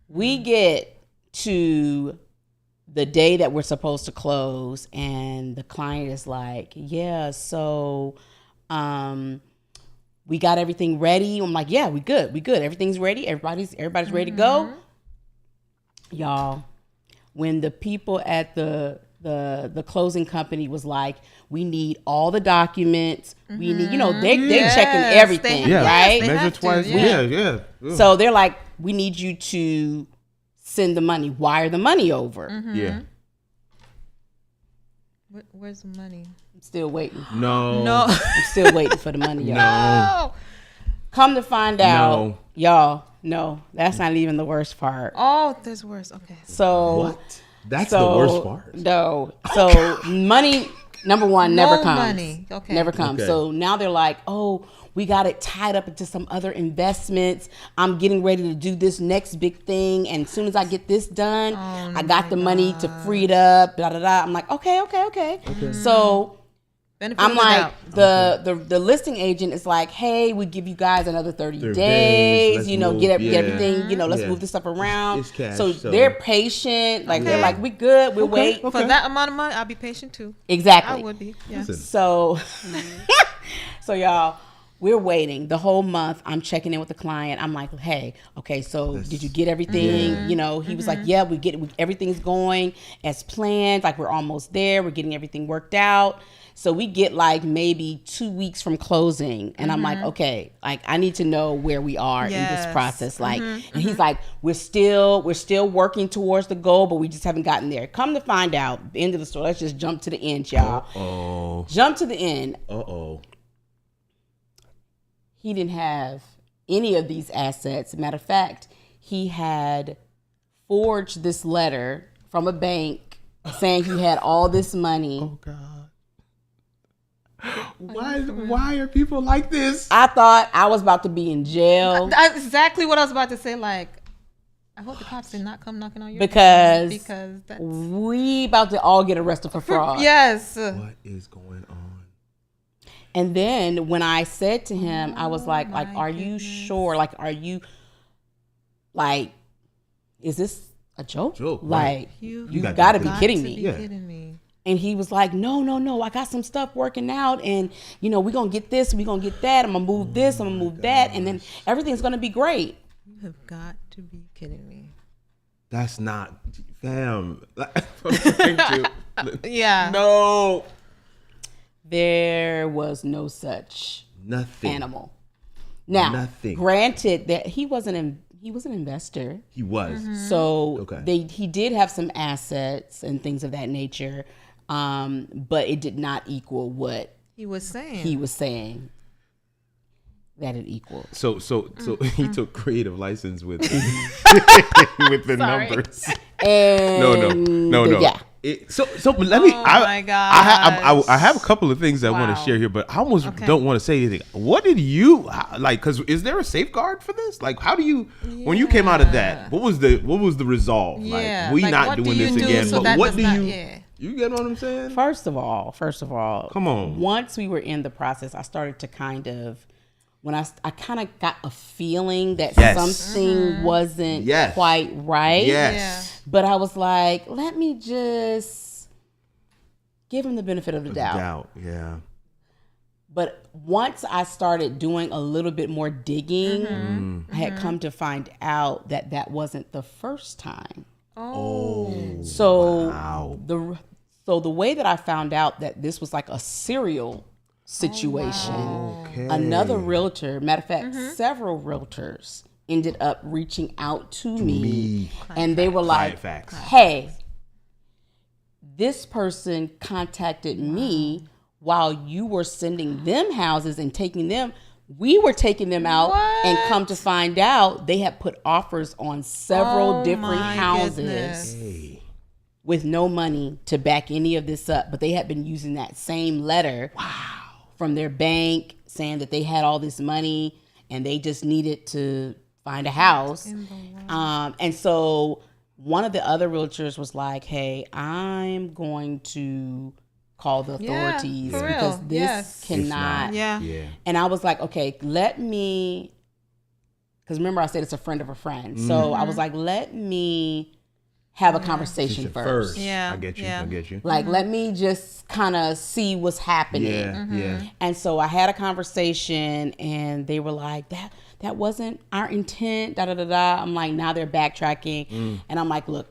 Speaker 3: We get to the day that we're supposed to close and the client is like, yeah, so we got everything ready. I'm like, yeah, we good. Everything's ready. Everybody's ready to go. Y'all, when the people at the closing company was like, we need all the documents. We need, they checking everything,
Speaker 1: Yes,
Speaker 3: right?
Speaker 1: they
Speaker 2: Measure
Speaker 1: have to,
Speaker 2: twice.
Speaker 1: yeah.
Speaker 2: Yeah.
Speaker 3: So they're like, we need you to send the money, wire the money over.
Speaker 2: Yeah.
Speaker 1: Where's the money?
Speaker 3: I'm still waiting.
Speaker 2: No.
Speaker 3: I'm still waiting for the money, y'all.
Speaker 2: No.
Speaker 1: Oh,
Speaker 3: Come to find out,
Speaker 2: No.
Speaker 3: y'all, no, that's not even the worst part.
Speaker 1: oh, there's worse. Okay.
Speaker 3: So
Speaker 2: What? That's the worst part.
Speaker 3: No. So money, number one, never
Speaker 1: No
Speaker 3: comes.
Speaker 1: money. Okay.
Speaker 3: Never comes.
Speaker 2: Okay.
Speaker 3: So now they're like, oh, we got it tied up into some other investments. I'm getting ready to do this next big thing. And as soon as I get this done, I got the money to free it up, blah, blah, blah. I'm like, okay. So
Speaker 1: Benefit
Speaker 3: I'm
Speaker 1: of the
Speaker 3: like,
Speaker 1: doubt.
Speaker 3: the listing agent is like, hey, we give you guys another 30
Speaker 2: days.
Speaker 3: days,
Speaker 2: Let's
Speaker 3: you know,
Speaker 2: move,
Speaker 3: get
Speaker 2: yeah.
Speaker 3: everything, you know, let's
Speaker 2: Yeah.
Speaker 3: move this stuff around.
Speaker 2: It's cash,
Speaker 3: so
Speaker 2: so-
Speaker 3: they're patient. Like, they're
Speaker 1: Okay.
Speaker 3: like, we good, we'll wait.
Speaker 2: Okay.
Speaker 1: For that amount of money, I'll be patient too.
Speaker 3: Exactly.
Speaker 1: I would be. Yeah.
Speaker 2: Listen.
Speaker 3: So, so y'all, we're waiting the whole month. I'm checking in with the client. I'm like, hey, okay, so did you get everything? You know, he was like, yeah, everything's going as planned. Like, we're almost there. We're getting everything worked out. So we get like maybe 2 weeks from closing, and I'm like, okay, like I need to know where we are in this
Speaker 1: Yes.
Speaker 3: process. Like, and he's like, we're still working towards the goal, but we just haven't gotten there. Come to find out, the end of the story. Let's just jump to the end, y'all.
Speaker 2: Oh.
Speaker 3: Jump to the end.
Speaker 2: Uh-oh.
Speaker 3: He didn't have any of these assets. Matter of fact, he had forged this letter from a bank saying he had all this money.
Speaker 2: Oh God. Why are people like this?
Speaker 3: I thought I was about to be in jail
Speaker 1: That's exactly what I was about to say. Like, I hope the cops did not come knocking on your door
Speaker 3: because
Speaker 1: that's
Speaker 3: we about to all get arrested for fraud.
Speaker 1: yes.
Speaker 2: What is going on?
Speaker 3: And then when I said to him, I was like,
Speaker 1: my
Speaker 3: are you
Speaker 1: goodness.
Speaker 3: sure? Like, are you like, is this a joke?
Speaker 2: Joke,
Speaker 3: Like,
Speaker 2: right.
Speaker 3: you
Speaker 2: got
Speaker 3: gotta
Speaker 2: to
Speaker 3: be
Speaker 2: be
Speaker 3: kidding me.
Speaker 2: Yeah.
Speaker 1: Kidding me.
Speaker 3: And he was like, no, I got some stuff working out, and you know, we're gonna get this, we're gonna get that, I'm gonna move this, I'm gonna move that, and then everything's gonna be great.
Speaker 1: You have got to be kidding me.
Speaker 2: That's not, fam. I'm trying to-
Speaker 1: Yeah.
Speaker 2: No.
Speaker 3: There was no such
Speaker 2: Nothing.
Speaker 3: animal. Now,
Speaker 2: Nothing.
Speaker 3: granted that he was an investor,
Speaker 2: He was.
Speaker 3: so
Speaker 2: Okay.
Speaker 3: he did have some assets and things of that nature, but it did not equal what
Speaker 1: He was saying.
Speaker 3: he was saying that it equaled.
Speaker 2: So he took creative license with with the
Speaker 1: Sorry.
Speaker 2: numbers.
Speaker 3: And
Speaker 2: No.
Speaker 3: yeah.
Speaker 2: So let me.
Speaker 1: Oh
Speaker 2: I have a couple of things I want to
Speaker 1: Wow.
Speaker 2: share here, but I almost
Speaker 1: Okay.
Speaker 2: don't want to say anything. What did you like? Because is there a safeguard for this? Like, how do you when you came out of that? What was the resolve?
Speaker 1: Yeah.
Speaker 2: Like, we
Speaker 1: Like,
Speaker 2: not
Speaker 1: what do
Speaker 2: doing
Speaker 1: you
Speaker 2: this
Speaker 1: do
Speaker 2: again.
Speaker 1: so
Speaker 2: But
Speaker 1: that
Speaker 2: what
Speaker 1: does
Speaker 2: do
Speaker 1: not-
Speaker 2: you?
Speaker 1: yeah.
Speaker 2: You get what I'm saying?
Speaker 3: First of all,
Speaker 2: Come on.
Speaker 3: Once we were in the process, I started to kind of, when I kind of got a feeling that
Speaker 2: Yes.
Speaker 3: something wasn't
Speaker 2: Yes.
Speaker 3: quite right.
Speaker 2: Yes.
Speaker 3: But I was like, let me just give him the benefit of the doubt.
Speaker 2: Yeah.
Speaker 3: But once I started doing a little bit more digging, I had come to find out that that wasn't the first time.
Speaker 1: Oh.
Speaker 3: So
Speaker 2: Wow.
Speaker 3: the way that I found out that this was like a serial situation,
Speaker 2: Okay.
Speaker 3: another realtor, matter of fact, several realtors ended up reaching out to me, and they were like,
Speaker 2: Client facts.
Speaker 3: hey, this person contacted me while you were sending them houses and taking them. We were taking them out, and come to find out, they had put offers on several different
Speaker 1: my
Speaker 3: houses
Speaker 1: goodness.
Speaker 2: Hey.
Speaker 3: with no money to back any of this up. But they had been using that same letter from their bank saying that they had all this money and they just needed to find a house. And so one of the other realtors was like, hey, I'm going to call the
Speaker 1: Yeah,
Speaker 3: authorities
Speaker 1: for
Speaker 3: because
Speaker 1: real.
Speaker 3: this
Speaker 1: Yes.
Speaker 3: cannot.
Speaker 1: Yeah.
Speaker 2: Yeah.
Speaker 3: And I was like, okay, let me, because remember I said it's a friend of a friend. So I was like, let me have a conversation first.
Speaker 1: Yeah,
Speaker 2: I get you.
Speaker 1: yeah.
Speaker 2: I get you.
Speaker 3: Like, let me just kind of see what's happening.
Speaker 2: Yeah.
Speaker 3: And so I had a conversation, and they were like, that wasn't our intent, da-da-da-da. I'm like, now they're backtracking. And I'm like, look,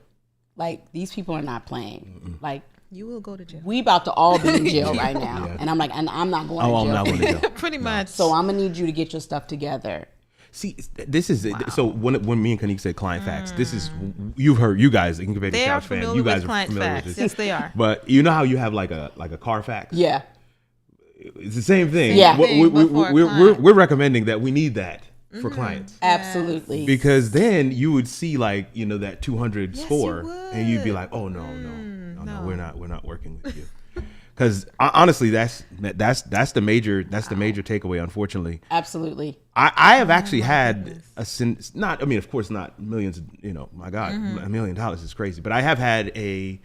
Speaker 3: like, these people are not playing. Like,
Speaker 1: You will go to jail.
Speaker 3: we about to all be in jail right now.
Speaker 2: Yeah.
Speaker 3: And I'm like, and I'm not going
Speaker 2: Oh,
Speaker 3: to
Speaker 2: I'm
Speaker 3: jail.
Speaker 2: not going to go.
Speaker 1: Pretty much.
Speaker 3: So I'm going to need you to get your stuff together.
Speaker 2: See, this is so when me and Kanique said client facts, this is you've heard, you guys, Incubator
Speaker 1: they are
Speaker 2: Couch fan,
Speaker 1: familiar
Speaker 2: you guys
Speaker 1: with
Speaker 2: are
Speaker 1: client
Speaker 2: familiar
Speaker 1: facts.
Speaker 2: with this.
Speaker 1: Yes, they are.
Speaker 2: But you know how you have like a car fax?
Speaker 3: Yeah.
Speaker 2: It's the same thing.
Speaker 3: Yeah.
Speaker 2: We're recommending that we need that for clients.
Speaker 3: Absolutely.
Speaker 2: Because then you would see like, you know, that 200
Speaker 1: Yes,
Speaker 2: score
Speaker 1: you
Speaker 2: and you'd be
Speaker 1: would.
Speaker 2: like, oh no, we're not working with you. Because honestly, that's the major takeaway. Unfortunately,
Speaker 3: Absolutely.
Speaker 2: I have actually had of course not millions. You know, my God, $1 million is crazy. But I have had a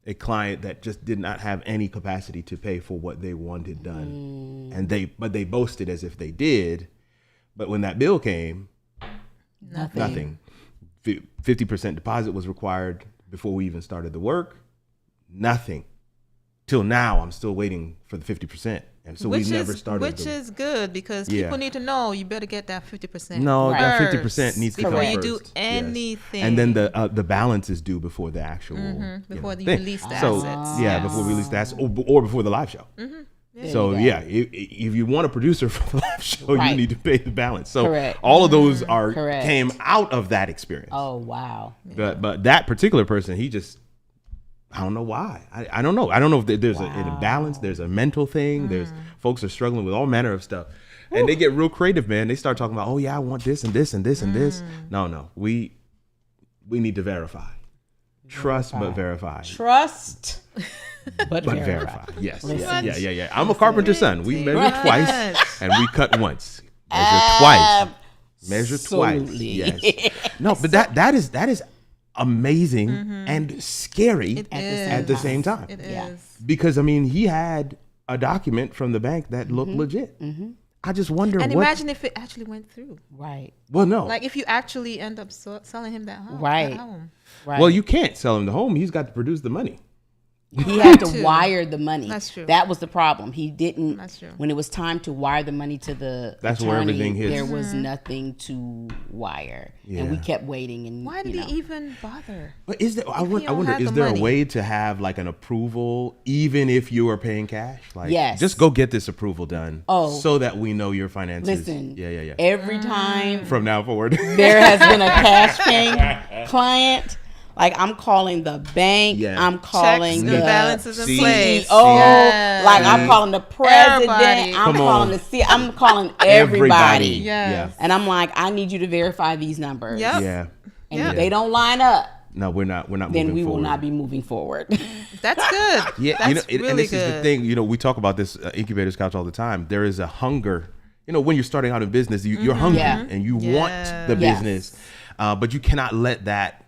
Speaker 2: a client that just did not have any capacity to pay for what they wanted done. And they boasted as if they did. But when that bill came, nothing. 50% deposit was required before we even started the work. Nothing. Till now, I'm still waiting for the 50%. And so we never started.
Speaker 1: Which is good because people need to know you better get that 50%.
Speaker 2: No, that 50% needs to come
Speaker 1: before
Speaker 2: first.
Speaker 1: you do anything.
Speaker 2: Yes. And then the balance is due before the actual
Speaker 1: before you
Speaker 2: thing.
Speaker 1: release the
Speaker 2: So,
Speaker 1: assets.
Speaker 2: before we release the assets or before the live show. So if you want a producer for the live show, you need to pay the balance. So all of those came out of that experience.
Speaker 4: Oh wow!
Speaker 2: But that particular person, he just, I don't know why. I don't know. I don't know if there's an imbalance. There's a mental thing. There's folks are struggling with all manner of stuff, and they get real creative, man. They start talking about, oh yeah, I want this and this and this and this. No, we need to verify. Trust but verify.
Speaker 4: Trust. But
Speaker 2: verify. Yes. Yeah. I'm a carpenter's son. We measure twice and we cut once. Measure twice. Yes. No, but that is amazing and scary at the same time.
Speaker 1: It is.
Speaker 2: Because I mean, he had a document from the bank that looked legit. I just wonder.
Speaker 1: And imagine if it actually went through.
Speaker 4: Right.
Speaker 2: Well, no.
Speaker 1: Like if you actually end up selling him that home.
Speaker 4: Right.
Speaker 1: That home.
Speaker 4: Right.
Speaker 2: Well, you can't sell him the home. He's got to produce the money.
Speaker 4: He had to wire the money.
Speaker 1: That's true.
Speaker 4: That was the problem. He didn't.
Speaker 1: That's true.
Speaker 4: When it was time to wire the money to the
Speaker 2: That's
Speaker 4: attorney,
Speaker 2: where everything hits.
Speaker 4: there was nothing to wire, and we kept waiting. And
Speaker 1: why did he even bother?
Speaker 2: But is there? I wonder.
Speaker 1: have
Speaker 2: Is
Speaker 1: the
Speaker 2: there
Speaker 1: money?
Speaker 2: a way to have like an approval, even if you are paying cash? Like,
Speaker 4: Yes.
Speaker 2: just go get this approval done.
Speaker 4: Oh.
Speaker 2: So that we know your finances.
Speaker 4: Listen.
Speaker 2: Yeah.
Speaker 4: Every time
Speaker 2: From now forward.
Speaker 4: there has been a cash paying client. Like I'm calling the bank, I'm calling
Speaker 1: Checks
Speaker 4: the
Speaker 1: and balances in place.
Speaker 4: CEO,
Speaker 1: Yes.
Speaker 4: like I'm calling the president,
Speaker 1: Everybody.
Speaker 4: I'm
Speaker 2: Come
Speaker 4: calling
Speaker 2: on.
Speaker 4: the CEO, I'm calling everybody.
Speaker 1: Yes.
Speaker 4: And I'm like, I need you to verify these numbers.
Speaker 1: Yep.
Speaker 2: Yeah.
Speaker 4: And if they don't line up,
Speaker 2: No, we're not.
Speaker 4: then
Speaker 2: moving
Speaker 4: we
Speaker 2: forward.
Speaker 4: will not be moving forward.
Speaker 1: That's good.
Speaker 2: Yeah,
Speaker 1: That's really
Speaker 2: and this
Speaker 1: good.
Speaker 2: is the thing. We talk about this Incubators Couch all the time. There is a hunger. When you're starting out in business, you're hungry and you want the business, but you cannot let that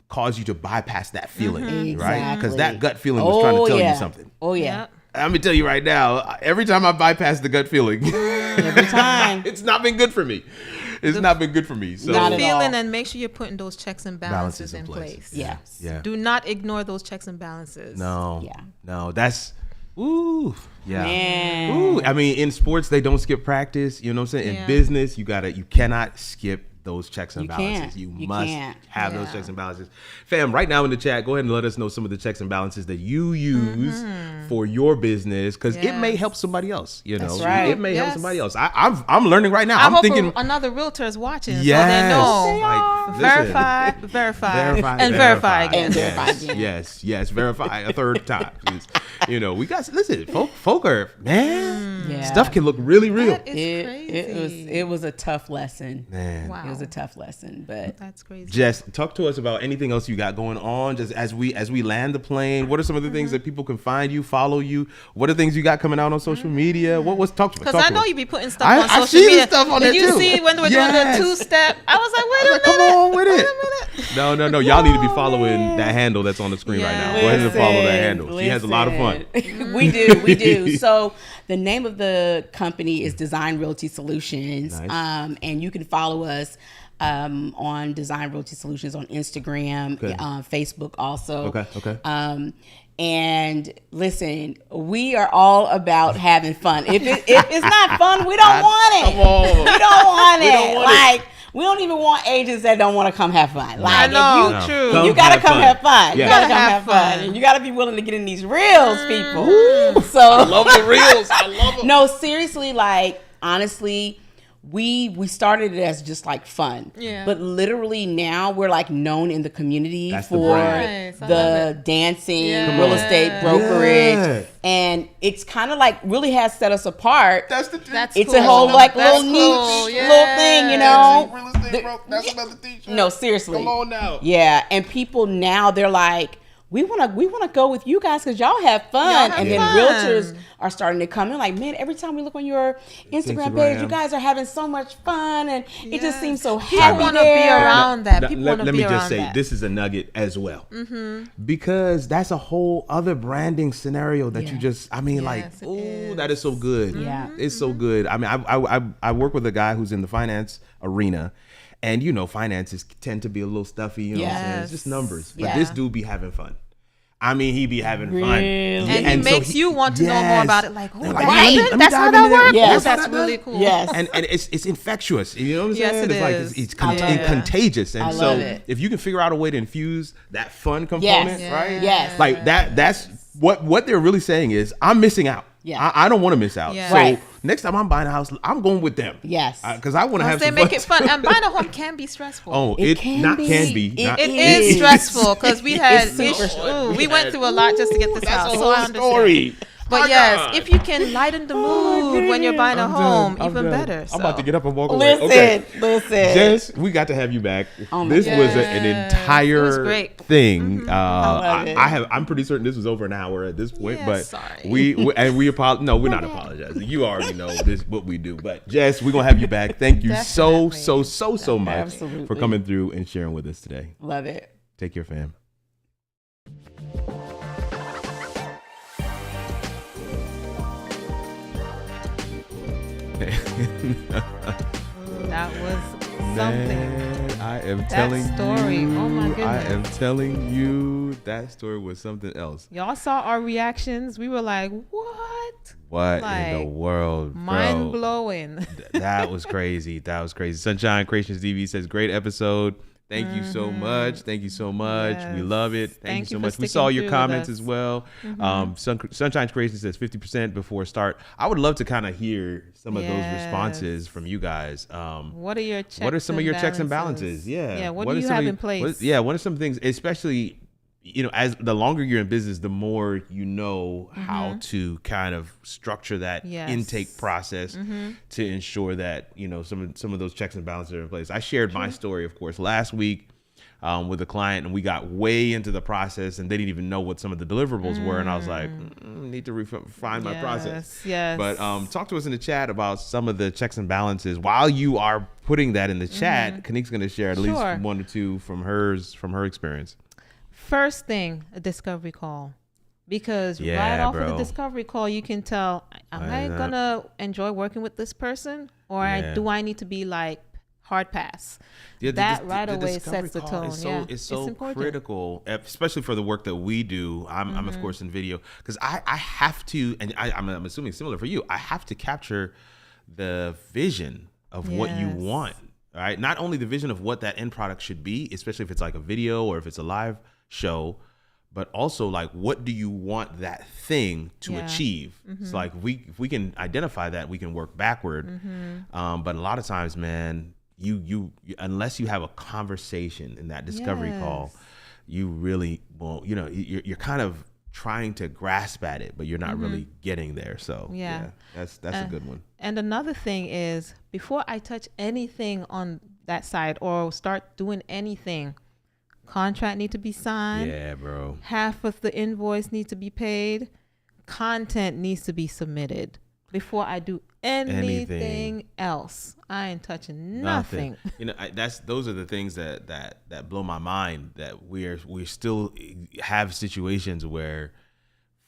Speaker 2: cause you to bypass that feeling, right? Because that gut feeling was trying to tell you something.
Speaker 4: Oh yeah.
Speaker 2: I'm gonna tell you right now. Every time I bypass the gut feeling,
Speaker 4: Every time.
Speaker 2: it's not been good for me. It's not been good for me. So
Speaker 4: Not at all.
Speaker 1: Feeling and make sure you're putting those checks and balances in place.
Speaker 4: Yes.
Speaker 2: yeah,
Speaker 1: Do not ignore those checks and balances.
Speaker 2: no,
Speaker 4: Yeah.
Speaker 2: no, that's. Ooh, yeah.
Speaker 4: Man.
Speaker 2: Ooh, I mean, in sports they don't skip practice. You know what I'm saying?
Speaker 1: Yeah.
Speaker 2: In business, you cannot skip those checks and
Speaker 4: You
Speaker 2: balances.
Speaker 4: can't.
Speaker 2: You
Speaker 4: You
Speaker 2: must
Speaker 4: can't.
Speaker 2: have those checks and balances. Fam, right now in the chat, go ahead and let us know some of the checks and balances that you use for your business, because it may help somebody else.
Speaker 4: That's right.
Speaker 2: It may help
Speaker 1: Yes.
Speaker 2: somebody else. I'm learning right now.
Speaker 1: I
Speaker 2: I'm
Speaker 1: hope
Speaker 2: thinking.
Speaker 1: another realtor is watching, so
Speaker 2: Yes.
Speaker 1: they know.
Speaker 2: Like, listen.
Speaker 1: Verify, and verify again.
Speaker 4: And verify again.
Speaker 2: Yes, verify a third time. We got listen, folk are, man.
Speaker 4: Yeah.
Speaker 2: Stuff can look really real.
Speaker 1: That is crazy.
Speaker 4: It was a tough lesson.
Speaker 2: Man.
Speaker 1: Wow.
Speaker 4: It was a tough lesson, but
Speaker 1: That's crazy.
Speaker 2: Jess, talk to us about anything else you got going on. Just as we land the plane, what are some of the things that people can find you, follow you? What are things you got coming out on social media? What's talk to us?
Speaker 1: Because I know you be putting stuff
Speaker 2: I
Speaker 1: on social
Speaker 2: see the
Speaker 1: media.
Speaker 2: stuff on
Speaker 1: Did
Speaker 2: there
Speaker 1: you
Speaker 2: too.
Speaker 1: see when they were doing the two-step? I was like, wait a minute.
Speaker 2: Come on with
Speaker 1: Wait
Speaker 2: it.
Speaker 1: a minute.
Speaker 2: No. Y'all need to be following that handle that's on the screen right now. Go ahead and follow that handle. She has a lot of fun.
Speaker 4: We do. So the name of the company is Design Realty Solutions.
Speaker 2: Nice.
Speaker 4: And you can follow us on Design Realty Solutions on Instagram,
Speaker 2: Okay.
Speaker 4: Facebook also.
Speaker 2: Okay.
Speaker 4: And listen, we are all about having fun. If it's not fun, we don't want it.
Speaker 2: Come on.
Speaker 4: We don't want it.
Speaker 2: don't want it.
Speaker 4: We don't even want agents that don't want to come have fun. Like,
Speaker 1: know,
Speaker 4: if you,
Speaker 1: true.
Speaker 2: Come
Speaker 4: you gotta come have fun.
Speaker 2: Yeah.
Speaker 4: You gotta come
Speaker 1: Have
Speaker 4: have fun.
Speaker 1: fun.
Speaker 4: And you gotta be willing to get in these reels, people. So
Speaker 2: Love the reels. I love them.
Speaker 4: no, seriously, like honestly, we started it as just like fun.
Speaker 1: Yeah.
Speaker 4: But literally now we're like known in the community
Speaker 2: That's the
Speaker 4: for
Speaker 2: brand.
Speaker 1: Nice. I love
Speaker 4: the dancing,
Speaker 1: Yeah.
Speaker 4: real estate brokerage.
Speaker 2: Yeah.
Speaker 4: And it's kind of like really has set us apart.
Speaker 2: That's the
Speaker 1: That's
Speaker 4: It's
Speaker 1: cool.
Speaker 4: a whole like
Speaker 1: That's
Speaker 4: little
Speaker 1: cool.
Speaker 4: niche little thing, you know.
Speaker 2: Real estate broke. That's another t-shirt.
Speaker 4: No, seriously.
Speaker 2: Come on now.
Speaker 4: Yeah, and people now they're like, we want to go with you guys because y'all have fun.
Speaker 1: Y'all have
Speaker 4: and then
Speaker 1: fun.
Speaker 4: realtors are starting to come in like, man, every time we look on your Instagram page, you guys are having so much fun, and it just seems so
Speaker 1: People
Speaker 4: happy
Speaker 1: want to be
Speaker 4: there.
Speaker 1: around that. People want to
Speaker 2: Let
Speaker 1: be
Speaker 2: me
Speaker 1: around
Speaker 2: just say,
Speaker 1: that.
Speaker 2: this is a nugget as well, because that's a whole other branding scenario that you just, I mean, like,
Speaker 1: Yes, it
Speaker 2: ooh,
Speaker 1: is.
Speaker 2: that is so good.
Speaker 4: Yeah.
Speaker 2: It's so good. I mean, I work with a guy who's in the finance arena. And you know, finances tend to be a little stuffy, you know what I'm saying? It's just numbers. But this dude be having fun. I mean, he be having fun.
Speaker 1: And he
Speaker 2: so
Speaker 1: makes you want to know more about it. Like, oh,
Speaker 2: Like,
Speaker 1: that
Speaker 2: let me
Speaker 1: happened? That's how
Speaker 2: dive
Speaker 1: that
Speaker 2: into that.
Speaker 1: works?
Speaker 4: Yes.
Speaker 1: That's really cool.
Speaker 4: Yes.
Speaker 2: And it's infectious. You know what I'm
Speaker 1: Yes,
Speaker 2: saying?
Speaker 1: it
Speaker 2: It's like
Speaker 1: is.
Speaker 2: it's
Speaker 1: I love it.
Speaker 2: contagious. And
Speaker 4: I
Speaker 2: so
Speaker 4: love it.
Speaker 2: if you can figure out a way to infuse that fun component,
Speaker 1: Yes.
Speaker 2: right?
Speaker 4: Yes.
Speaker 2: Like that's what they're really saying is I'm missing out.
Speaker 4: Yeah.
Speaker 2: I don't want to miss out.
Speaker 1: Yeah.
Speaker 2: So
Speaker 4: Right.
Speaker 2: next time I'm buying a house, I'm going with them.
Speaker 4: Yes.
Speaker 2: Because I want to have
Speaker 1: They
Speaker 2: some
Speaker 1: make
Speaker 2: fun.
Speaker 1: it fun. And buying a home can be stressful.
Speaker 2: Oh,
Speaker 4: It
Speaker 2: it
Speaker 4: can
Speaker 2: not
Speaker 4: be.
Speaker 2: can be.
Speaker 4: It
Speaker 2: not-
Speaker 1: It
Speaker 4: is.
Speaker 1: is stressful because we had
Speaker 4: super
Speaker 1: we went through a lot just to get this
Speaker 2: That's
Speaker 1: house.
Speaker 2: a
Speaker 1: So
Speaker 2: whole
Speaker 1: I understand.
Speaker 2: story.
Speaker 1: But
Speaker 2: My
Speaker 1: yes,
Speaker 2: God.
Speaker 1: if you can lighten the mood when you're buying a
Speaker 2: I'm
Speaker 1: home,
Speaker 2: done. I'm
Speaker 1: even
Speaker 2: done.
Speaker 1: better.
Speaker 2: I'm about to get up and walk away.
Speaker 4: Listen,
Speaker 2: Okay.
Speaker 4: listen.
Speaker 2: Jess, we got to have you back.
Speaker 4: Oh my
Speaker 2: This
Speaker 4: God.
Speaker 2: was an
Speaker 1: Yes,
Speaker 2: entire
Speaker 1: it was great.
Speaker 2: thing.
Speaker 4: love it.
Speaker 2: I'm pretty certain this was over an hour at this point,
Speaker 1: Yeah,
Speaker 2: but
Speaker 1: sorry.
Speaker 2: we apologize. No, we're not apologizing. You already know this what we do. But Jess, we're gonna have you back. Thank you so
Speaker 1: Definitely.
Speaker 2: much
Speaker 4: Absolutely.
Speaker 2: for coming through and sharing with us today.
Speaker 4: Love it.
Speaker 2: Take care, fam.
Speaker 1: That was something.
Speaker 2: Man, I am telling
Speaker 1: story.
Speaker 2: you.
Speaker 1: Oh my
Speaker 2: I
Speaker 1: goodness.
Speaker 2: am telling you that story was something else.
Speaker 1: Y'all saw our reactions. We were like, what?
Speaker 2: What in
Speaker 1: Like,
Speaker 2: the world, bro?
Speaker 1: Mind blowing.
Speaker 2: That was crazy. That was crazy. Sunshine Creations TV says, great episode. Thank you so much. Thank you so much. We
Speaker 1: Yes.
Speaker 2: love it. Thank you so
Speaker 1: for
Speaker 2: much. We
Speaker 1: sticking
Speaker 2: saw your
Speaker 1: through with
Speaker 2: comments
Speaker 1: us.
Speaker 2: as well. Sunshine Creations says 50% before start. I would love to kind of hear some of those responses from you guys.
Speaker 1: What are your checks
Speaker 2: What are some of your checks and
Speaker 1: balances?
Speaker 2: balances? Yeah.
Speaker 1: Yeah. What
Speaker 2: are
Speaker 1: do you
Speaker 2: some
Speaker 1: have
Speaker 2: of
Speaker 1: in place?
Speaker 2: What are some things, especially, you know, as the longer you're in business, the more you know how to kind of structure that
Speaker 1: Yes.
Speaker 2: intake process to ensure that, you know, some of those checks and balances are in place. I shared my story, of course, last week with a client, and we got way into the process, and they didn't even know what some of the deliverables were, and I was like, need to refine my process.
Speaker 1: Yes.
Speaker 2: But talk to us in the chat about some of the checks and balances. While you are putting that in the chat, Kanique's going to share at least
Speaker 1: Sure.
Speaker 2: one or two from her experience.
Speaker 1: First thing, a discovery call. Because
Speaker 2: Yeah,
Speaker 1: right off of
Speaker 2: bro.
Speaker 1: the discovery call, you can tell, am I going to enjoy working with this person? Or
Speaker 2: Yeah.
Speaker 1: do I need to be like hard pass?
Speaker 2: Yeah,
Speaker 1: That right
Speaker 2: the
Speaker 1: away
Speaker 2: discovery
Speaker 1: sets the
Speaker 2: call
Speaker 1: tone.
Speaker 2: is so,
Speaker 1: Yeah,
Speaker 2: it's so
Speaker 1: important.
Speaker 2: critical, especially for the work that we do. I'm of course in video because I have to, and I'm assuming similar for you. I have to capture the vision of what you
Speaker 1: Yes.
Speaker 2: want. All right, not only the vision of what that end product should be, especially if it's like a video or if it's a live show, but also like what do you want that thing to
Speaker 1: Yeah.
Speaker 2: achieve. It's like if we can identify that, we can work backward. But a lot of times, man, you unless you have a conversation in that discovery call,
Speaker 1: Yes.
Speaker 2: you really won't. You know, you're kind of trying to grasp at it, but you're not really getting there. So
Speaker 1: Yeah.
Speaker 2: that's a good one.
Speaker 1: And another thing is, before I touch anything on that side or start doing anything, contract need to be signed.
Speaker 2: Yeah, bro.
Speaker 1: Half of the invoice needs to be paid. Content needs to be submitted before I do anything else. I ain't touching nothing.
Speaker 2: You know, those are the things that blow my mind. That we still have situations where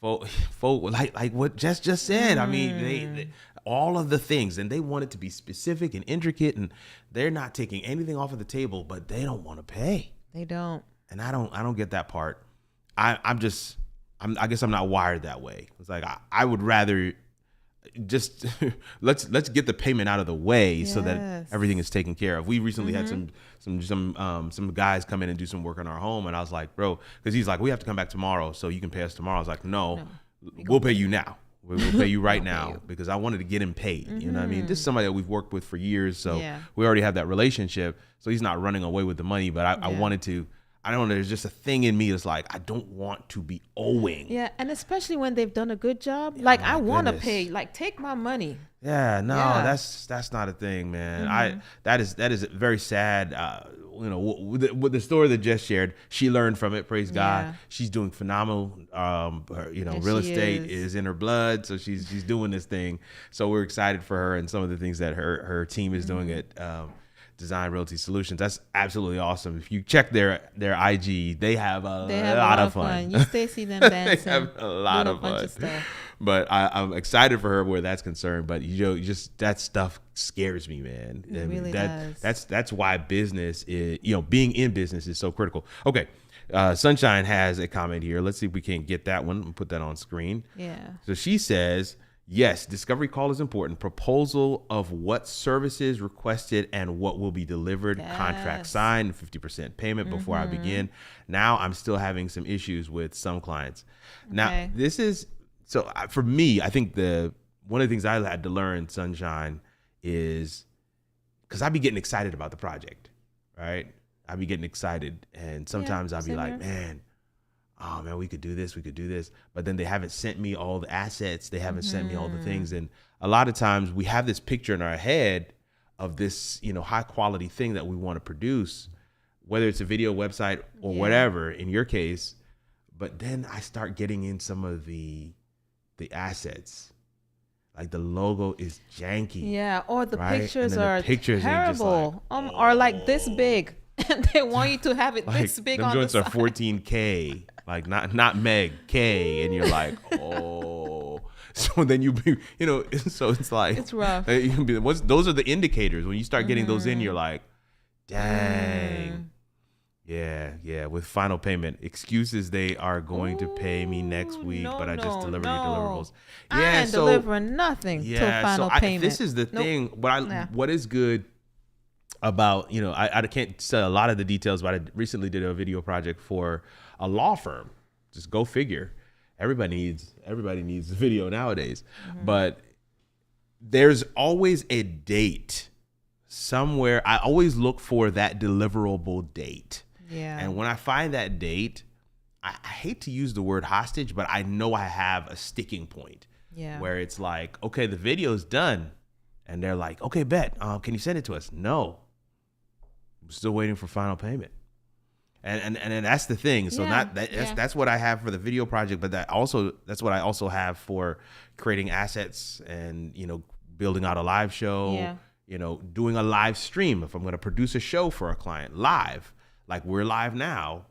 Speaker 2: folk like what Jess just said. I mean, they all of the things, and they want it to be specific and intricate, and they're not taking anything off of the table, but they don't want to pay.
Speaker 1: They don't.
Speaker 2: And I don't get that part. I guess I'm not wired that way. It's like I would rather just let's get the payment out of the way so that
Speaker 1: Yes.
Speaker 2: everything is taken care of. We recently had some guys come in and do some work on our home, and I was like, bro, because he's like, we have to come back tomorrow so you can pay us tomorrow. I was like, no, we'll pay you now. We'll pay you right now because I wanted to get him paid. You know what I mean? This is somebody that we've worked with for years, so we already have that relationship. So he's not running away with the money, but I wanted to. I don't know. There's just a thing in me that's like, I don't want to be owing.
Speaker 1: Yeah, and especially when they've done a good job. Like, I want to
Speaker 2: goodness.
Speaker 1: pay. Like, take my money.
Speaker 2: Yeah, no,
Speaker 1: Yeah.
Speaker 2: that's not a thing, man. That is very sad. with the story that Jess shared, she learned from it. Praise God.
Speaker 1: Yeah.
Speaker 2: She's doing phenomenal.
Speaker 1: Yes,
Speaker 2: Real
Speaker 1: she
Speaker 2: estate
Speaker 1: is.
Speaker 2: is in her blood, so she's doing this thing. So we're excited for her and some of the things that her team is doing at Design Realty Solutions. That's absolutely awesome. If you check their IG, they have a lot of fun.
Speaker 1: You stay see them dancing.
Speaker 2: They have a lot
Speaker 1: doing
Speaker 2: of
Speaker 1: bunch
Speaker 2: fun.
Speaker 1: of stuff.
Speaker 2: But I'm excited for her where that's concerned. But just that stuff scares me, man.
Speaker 1: It really does.
Speaker 2: That's why business is, being in business is so critical. Okay, Sunshine has a comment here. Let's see if we can get that one and put that on screen.
Speaker 1: Yeah.
Speaker 2: So she says, yes, discovery call is important. Proposal of what services requested and what will be delivered.
Speaker 1: Yes.
Speaker 2: Contract signed, 50% payment before I begin. Now I'm still having some issues with some clients. Now
Speaker 1: Okay.
Speaker 2: this is, so for me, I think one of the things I had to learn, Sunshine, is because I be getting excited about the project, right? I be getting excited, and sometimes I'll be
Speaker 1: same
Speaker 2: like,
Speaker 1: here.
Speaker 2: man, oh man, we could do this. But then they haven't sent me all the assets. They haven't sent me all the things. And a lot of times we have this picture in our head of this, high quality thing that we want to produce, whether it's a video, website, or whatever in your case. But then I start getting in some of the assets. Like the logo is janky.
Speaker 1: Yeah, or the
Speaker 2: right?
Speaker 1: pictures
Speaker 2: And then
Speaker 1: are
Speaker 2: the pictures are just
Speaker 1: terrible.
Speaker 2: like,
Speaker 1: Or like this big. And they want you to have it
Speaker 2: like
Speaker 1: this big
Speaker 2: them
Speaker 1: on the
Speaker 2: joints are
Speaker 1: side.
Speaker 2: 14K, like not meg K, and you're like, oh. So then so it's like
Speaker 1: It's rough.
Speaker 2: Those are the indicators. When you start getting those in, you're like, dang. Yeah. With final payment, excuses they are going to pay me next week, but I just delivered your deliverables.
Speaker 1: I ain't delivering nothing till final payment.
Speaker 2: This is the thing. What is good about, I can't say a lot of the details, but I recently did a video project for a law firm. Just go figure. Everybody needs video nowadays, but there's always a date somewhere. I always look for that deliverable date.
Speaker 1: Yeah.
Speaker 2: And when I find that date, I hate to use the word hostage, but I know I have a sticking point.
Speaker 1: Yeah.
Speaker 2: Where it's like, okay, the video's done. And they're like, okay, bet. Can you send it to us? No. I'm still waiting for final payment. And that's the thing. So that's what I have for the video project, but that's what I also have for creating assets and, building out a live show, doing a live stream. If I'm going to produce a show for a client live, like we're live now,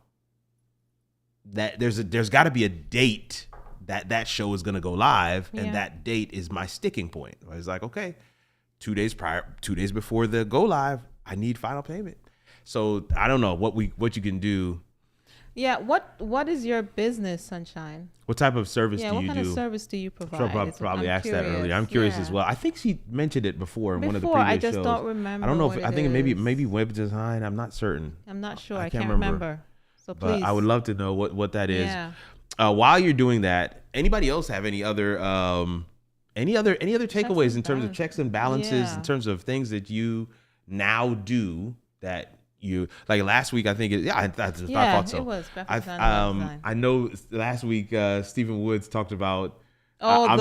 Speaker 2: that there's got to be a date that show is going to go live, and that date is my sticking point. It's like, okay, 2 days before the go live, I need final payment. So I don't know what you can do.
Speaker 1: Yeah. What is your business, Sunshine?
Speaker 2: What type of service do you do?
Speaker 1: What kind of service do you provide?
Speaker 2: Probably asked that earlier. I'm curious as well. I think she mentioned it before in one of the previous shows.
Speaker 1: I just don't remember.
Speaker 2: I don't know
Speaker 1: what
Speaker 2: I think it maybe web design. I'm not certain.
Speaker 1: I'm not sure.
Speaker 2: I
Speaker 1: can't remember. So please.
Speaker 2: But I would love to know what that is.
Speaker 1: Yeah.
Speaker 2: While you're doing that, anybody else have any other takeaways in terms of checks and balances, in terms of things that you now do that you like? Last week, I think I thought so.
Speaker 1: It was graphic design.
Speaker 2: I know last week Stephen Woods talked about I'm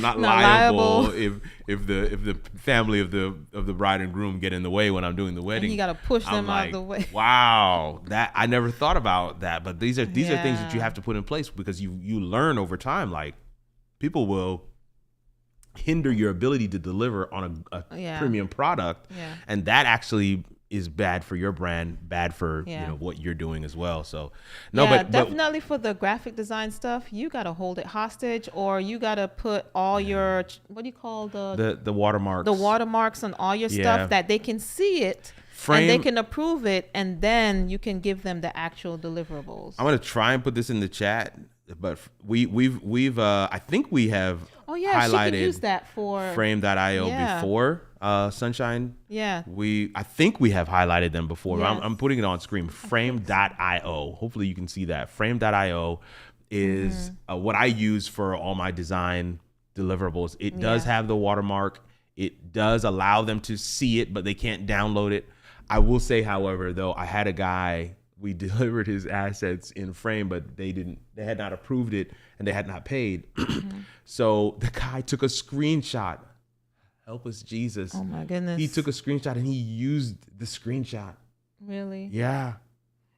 Speaker 2: not liable if the family of the bride and groom get in the way when I'm doing the wedding.
Speaker 1: And you got to push them out of the way.
Speaker 2: Wow, that I never thought about that, but these are things that you have to put in place because you learn over time. Like people will hinder your ability to deliver on a premium product, and that actually is bad for your brand, bad for what you're doing as well. So but
Speaker 1: definitely for the graphic design stuff, you got to hold it hostage, or you got to put all your what do you call the watermarks on all your stuff that they can see it. And they can approve it, and then you can give them the actual deliverables.
Speaker 2: I'm gonna try and put this in the chat, but we've I think we have highlighted
Speaker 1: she can use that for
Speaker 2: frame.io before Sunshine. I think we have highlighted them before.
Speaker 1: Yes.
Speaker 2: I'm putting it on screen. Frame.io. Hopefully you can see that. Frame.io is what I use for all my design deliverables. It does have the watermark. It does allow them to see it, but they can't download it. I will say, however, though, I had a guy, we delivered his assets in Frame, but they had not approved it and they had not paid. So the guy took a screenshot Help us, Jesus.
Speaker 1: Oh my goodness.
Speaker 2: He took a screenshot and he used the screenshot.
Speaker 1: Really?
Speaker 2: Yeah.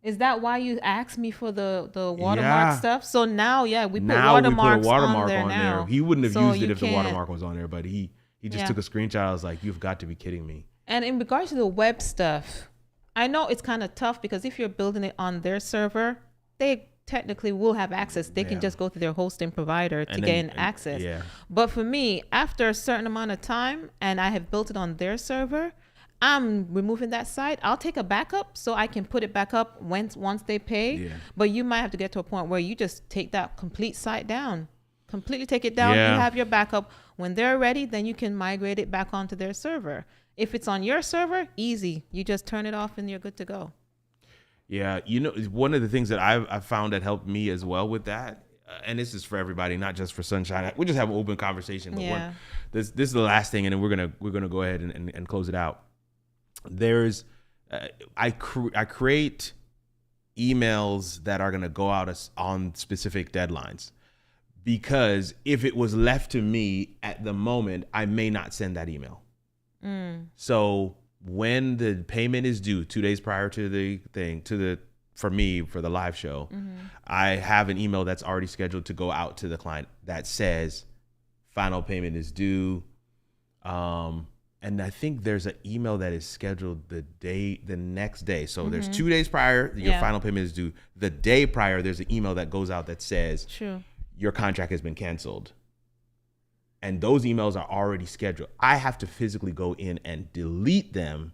Speaker 1: Is that why you asked me for the watermark
Speaker 2: Yeah.
Speaker 1: stuff? So now, yeah, we put
Speaker 2: Now
Speaker 1: watermarks
Speaker 2: we put a watermark
Speaker 1: on there
Speaker 2: on
Speaker 1: now.
Speaker 2: there. He wouldn't have
Speaker 1: So
Speaker 2: used it
Speaker 1: you
Speaker 2: if the
Speaker 1: can't-
Speaker 2: watermark was on there, but he just took a screenshot. I was like, you've got to be kidding me.
Speaker 1: And in regards to the web stuff, I know it's kind of tough because if you're building it on their server, they technically will have access. They can just go to their hosting provider to gain access.
Speaker 2: Yeah.
Speaker 1: But for me, after a certain amount of time and I have built it on their server, I'm removing that site. I'll take a backup so I can put it back up once they pay.
Speaker 2: Yeah.
Speaker 1: But you might have to get to a point where you just take that complete site down. Completely take it down.
Speaker 2: Yeah.
Speaker 1: You have your backup. When they're ready, then you can migrate it back onto their server. If it's on your server, easy. You just turn it off and you're good to go.
Speaker 2: Yeah, one of the things that I've found that helped me as well with that, and this is for everybody, not just for Sunshine. We just have an open conversation. But this is the last thing, and then we're gonna go ahead and close it out. There's, I create emails that are gonna go out on specific deadlines, because if it was left to me at the moment, I may not send that email. So when the payment is due 2 days prior to the thing, for the live show, I have an email that's already scheduled to go out to the client that says final payment is due. And I think there's an email that is scheduled the next day. So there's 2 days prior, your final payment is due. The day prior, there's an email that goes out that says your contract has been canceled. And those emails are already scheduled. I have to physically go in and delete them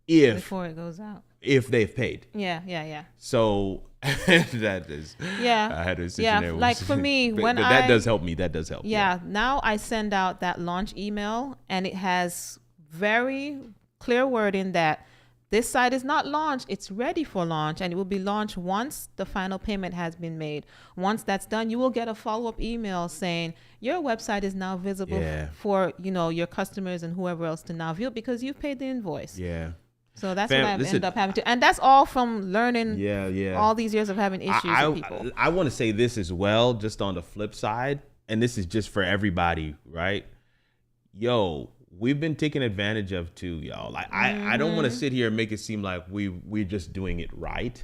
Speaker 1: before it goes out.
Speaker 2: If they've paid.
Speaker 1: Yeah.
Speaker 2: So that is.
Speaker 1: Yeah.
Speaker 2: I had to sit
Speaker 1: yeah.
Speaker 2: there.
Speaker 1: Like for me,
Speaker 2: but that does help me. That does help.
Speaker 1: Yeah. Now I send out that launch email, and it has very clear wording that this site is not launched. It's ready for launch, and it will be launched once the final payment has been made. Once that's done, you will get a follow-up email saying your website is now visible for your customers and whoever else to now view, because you've paid the invoice.
Speaker 2: Yeah.
Speaker 1: So that's what I've ended up having to, and that's all from learning. All these years of having issues with people.
Speaker 2: I want to say this as well, just on the flip side, and this is just for everybody, right? Yo, we've been taken advantage of too, y'all. Like I don't want to sit here and make it seem like we're just doing it right.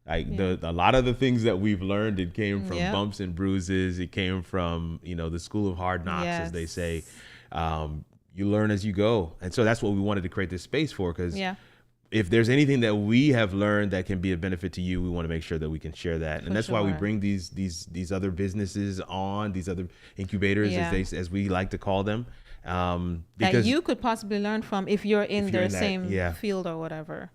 Speaker 2: Like a lot of the things that we've learned, it came from bumps and bruises. It came from the school of hard knocks, as they say. You learn as you go, and so that's what we wanted to create this space for. Because if there's anything that we have learned that can be a benefit to you, we want to make sure that we can share that. And that's why we bring these other businesses on, these other incubators, as we like to call them. Because
Speaker 1: that you could possibly learn from if you're in their same field or whatever.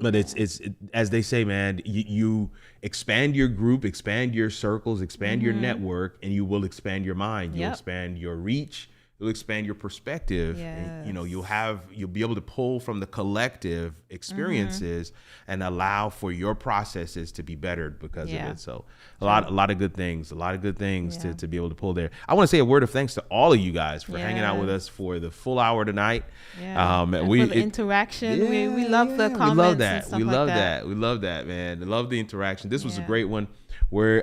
Speaker 2: But it's as they say, man, you expand your group, expand your circles, expand your network, and you will expand your mind. You'll expand your reach. You'll expand your perspective. And, you'll be able to pull from the collective experiences and allow for your processes to be bettered because of it. So a lot of good things, to be able to pull there. I want to say a word of thanks to all of you guys for hanging out with us for the full hour tonight.
Speaker 1: And for the interaction. We love the comments.
Speaker 2: We love that.
Speaker 1: And stuff
Speaker 2: We
Speaker 1: like
Speaker 2: love
Speaker 1: that.
Speaker 2: that. We love that, man. I love the interaction. This was a great one. Where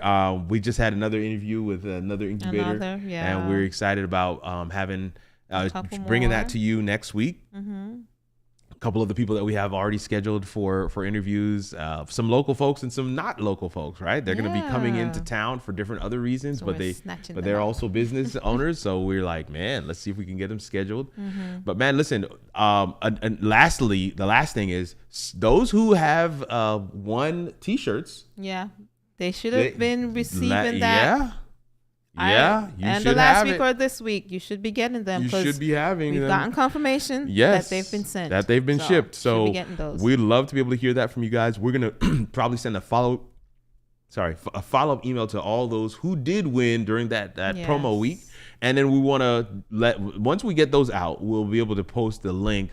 Speaker 2: we just had another interview with another incubator, and we're excited about having bringing that to you next week. A couple of the people that we have already scheduled for interviews, some local folks and some not local folks, right? They're going to be coming into town for different other reasons,
Speaker 1: So
Speaker 2: but they're also business owners. So we're like, man, let's see if we can get them scheduled. But man, listen, and lastly, the last thing is those who have won t-shirts.
Speaker 1: They should have been receiving that.
Speaker 2: And
Speaker 1: the last week or this week, you should be getting them.
Speaker 2: You should be having
Speaker 1: we've
Speaker 2: them.
Speaker 1: gotten confirmation that they've been sent.
Speaker 2: That they've been shipped. So
Speaker 1: be getting those.
Speaker 2: We'd love to be able to hear that from you guys. We're going to probably send a follow-up email to all those who did win during that promo week. And then we want to once we get those out, we'll be able to post the link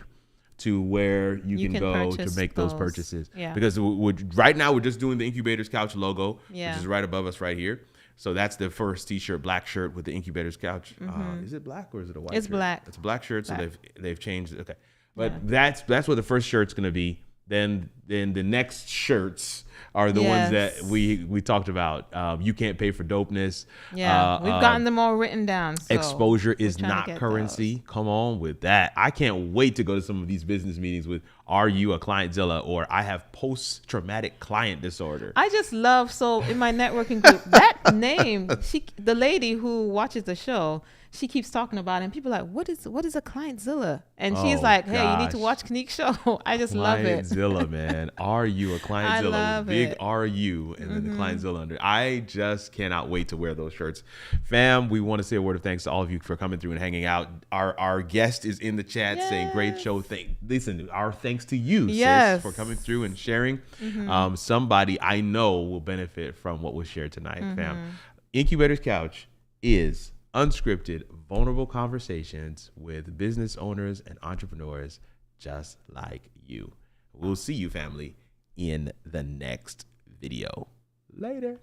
Speaker 2: to where you can go to make those purchases. Because right now we're just doing the Incubators Couch logo, which is right above us right here. So that's the first t-shirt, black shirt with the Incubators Couch. Is it black or is it a white shirt?
Speaker 1: It's black.
Speaker 2: It's a black shirt, so they've changed it. Okay. But that's what the first shirt's going to be. Then the next shirts are the ones
Speaker 1: Yes.
Speaker 2: that we talked about. You can't pay for dopeness.
Speaker 1: Yeah, we've gotten them all written down. So
Speaker 2: Exposure is
Speaker 1: we're trying to
Speaker 2: not
Speaker 1: get
Speaker 2: currency.
Speaker 1: those.
Speaker 2: Come on with that. I can't wait to go to some of these business meetings with "Are you a clientzilla?" or "I have post-traumatic client disorder."
Speaker 1: I just love, so in my networking group, that name, the lady who watches the show, she keeps talking about it, and people are like, what is a clientzilla? And she's
Speaker 2: Oh,
Speaker 1: like, hey, you need to
Speaker 2: gosh.
Speaker 1: watch Kanique's show. I just love it.
Speaker 2: Clientzilla, man. Are you a clientzilla?
Speaker 1: I love
Speaker 2: Big
Speaker 1: it.
Speaker 2: Are you, and then the clientzilla under. I just cannot wait to wear those shirts. Fam, we want to say a word of thanks to all of you for coming through and hanging out. Our guest is in the chat saying, great show. Listen, our thanks to you, sis, for coming through and sharing. Somebody I know will benefit from what was shared tonight, fam. Incubators Couch is unscripted, vulnerable conversations with business owners and entrepreneurs just like you. We'll see you, family, in the next video. Later.